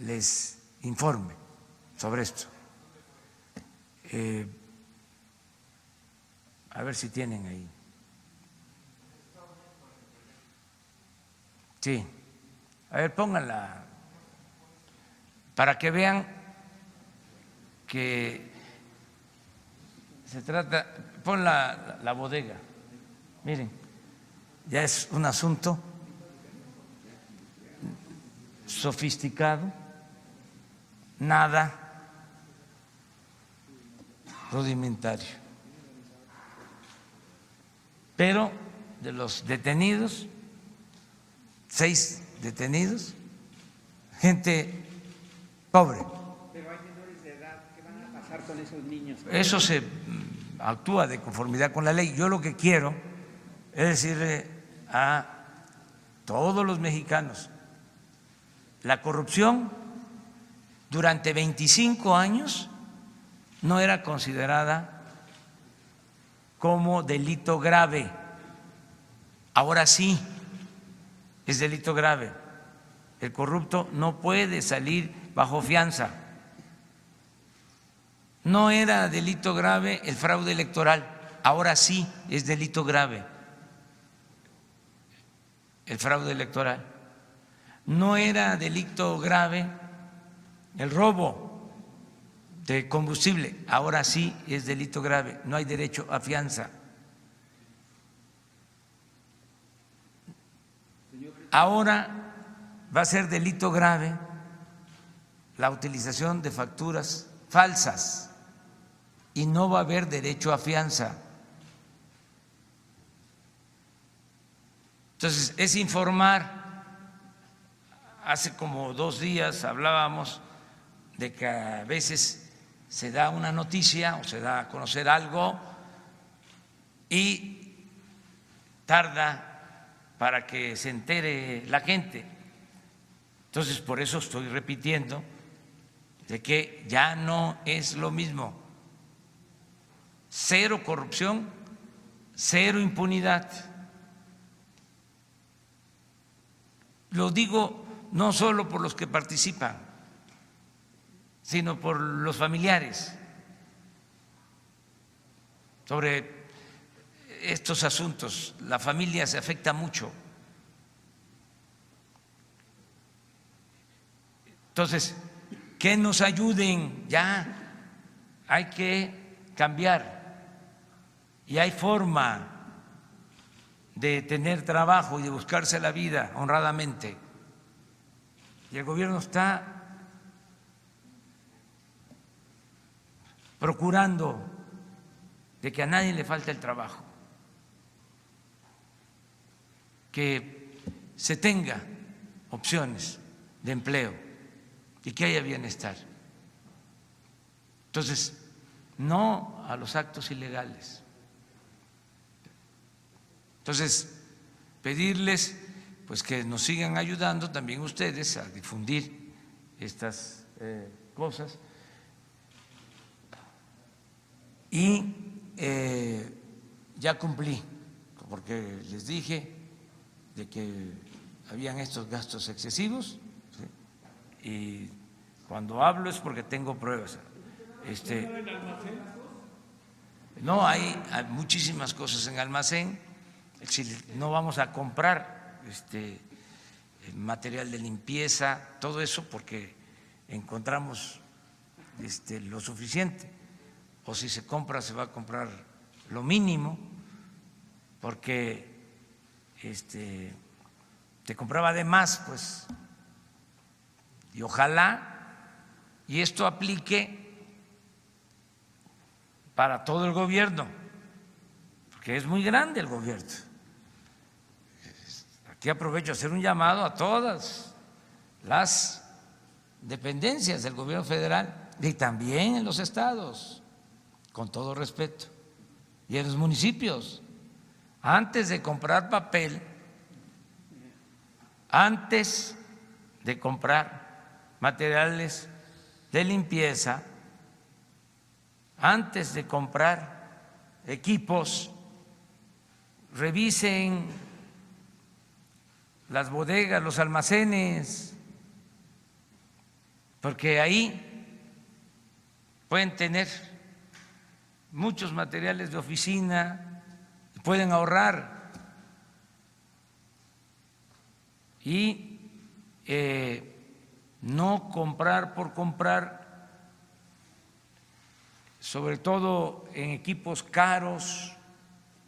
les informe sobre esto. A ver si tienen ahí. Sí. A ver, pónganla para que vean que se trata. Pon la bodega. Miren, ya es un asunto sofisticado, nada rudimentario. Pero de los detenidos, 6 detenidos, gente pobre. Pero hay menores de edad, ¿qué van a pasar con esos niños? Eso se actúa de conformidad con la ley. Yo lo que quiero es decirle a todos los mexicanos: la corrupción durante 25 años no era considerada como delito grave. Ahora sí es delito grave. El corrupto no puede salir bajo fianza. No era delito grave el fraude electoral, ahora sí es delito grave. el fraude electoral. No era delito grave el robo de combustible, ahora sí es delito grave, no hay derecho a fianza. Ahora va a ser delito grave la utilización de facturas falsas y no va a haber derecho a fianza. Entonces, es informar. Hace como 2 días hablábamos de que a veces se da una noticia o se da a conocer algo y tarda para que se entere la gente. Entonces, por eso estoy repitiendo de que ya no es lo mismo. 0 corrupción, 0 impunidad. Lo digo no solo por los que participan, sino por los familiares. Sobre estos asuntos, la familia se afecta mucho. Entonces, que nos ayuden, ya hay que cambiar y hay forma de tener trabajo y de buscarse la vida honradamente. Y el gobierno está procurando de que a nadie le falte el trabajo, que se tenga opciones de empleo y que haya bienestar. Entonces, no a los actos ilegales. Entonces, pedirles pues que nos sigan ayudando también ustedes a difundir estas cosas. Y ya cumplí, porque les dije de que habían estos gastos excesivos, ¿sí? Y cuando hablo es porque tengo pruebas. No, hay muchísimas cosas en almacén. No vamos a comprar material de limpieza, todo eso porque encontramos lo suficiente, o si se compra se va a comprar lo mínimo, porque te compraba de más, pues, y ojalá y esto aplique para todo el gobierno, porque es muy grande el gobierno. Aquí aprovecho a hacer un llamado a todas las dependencias del gobierno federal y también en los estados, con todo respeto, y en los municipios. Antes de comprar papel, antes de comprar materiales de limpieza, antes de comprar equipos, revisen las bodegas, los almacenes, porque ahí pueden tener muchos materiales de oficina, pueden ahorrar y no comprar por comprar, sobre todo en equipos caros,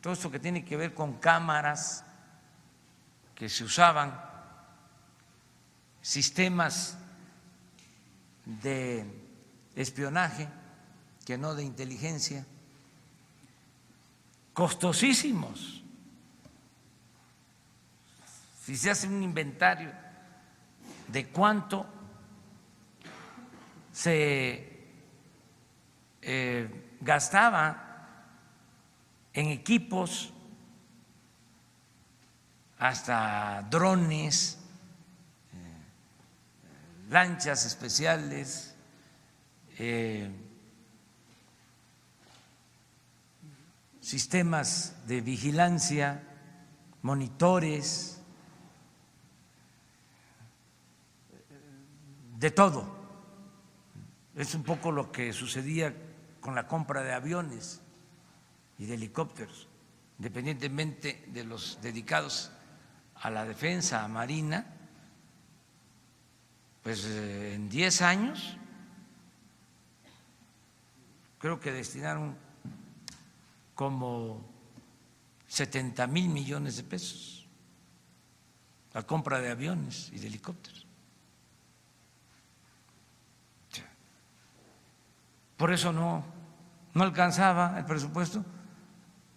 todo esto que tiene que ver con cámaras que se usaban, sistemas de espionaje, que no de inteligencia, costosísimos. Si se hace un inventario de cuánto se gastaba en equipos, hasta drones, lanchas especiales, sistemas de vigilancia, monitores, de todo. Es un poco lo que sucedía con la compra de aviones y de helicópteros, independientemente de los dedicados a la defensa marina, pues en 10 años creo que destinaron como 70,000 millones de pesos a compra de aviones y de helicópteros. Por eso no alcanzaba el presupuesto.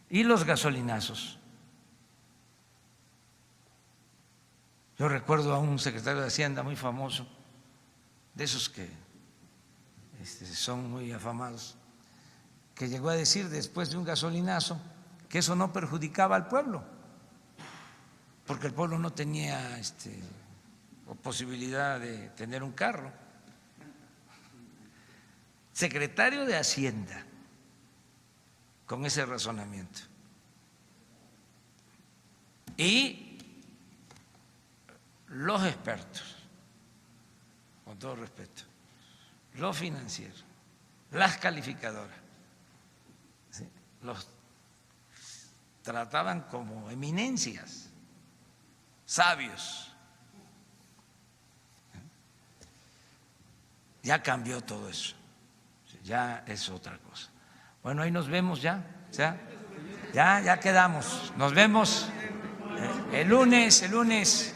Y los gasolinazos. Yo recuerdo a un secretario de Hacienda muy famoso, de esos que son muy afamados, que llegó a decir después de un gasolinazo que eso no perjudicaba al pueblo, porque el pueblo no tenía posibilidad de tener un carro. Secretario de Hacienda, con ese razonamiento. Y los expertos, con todo respeto, los financieros, las calificadoras, ¿sí?, los trataban como eminencias, sabios. Ya cambió todo eso, ya es otra cosa. Bueno, ahí nos vemos ya quedamos. Nos vemos el lunes.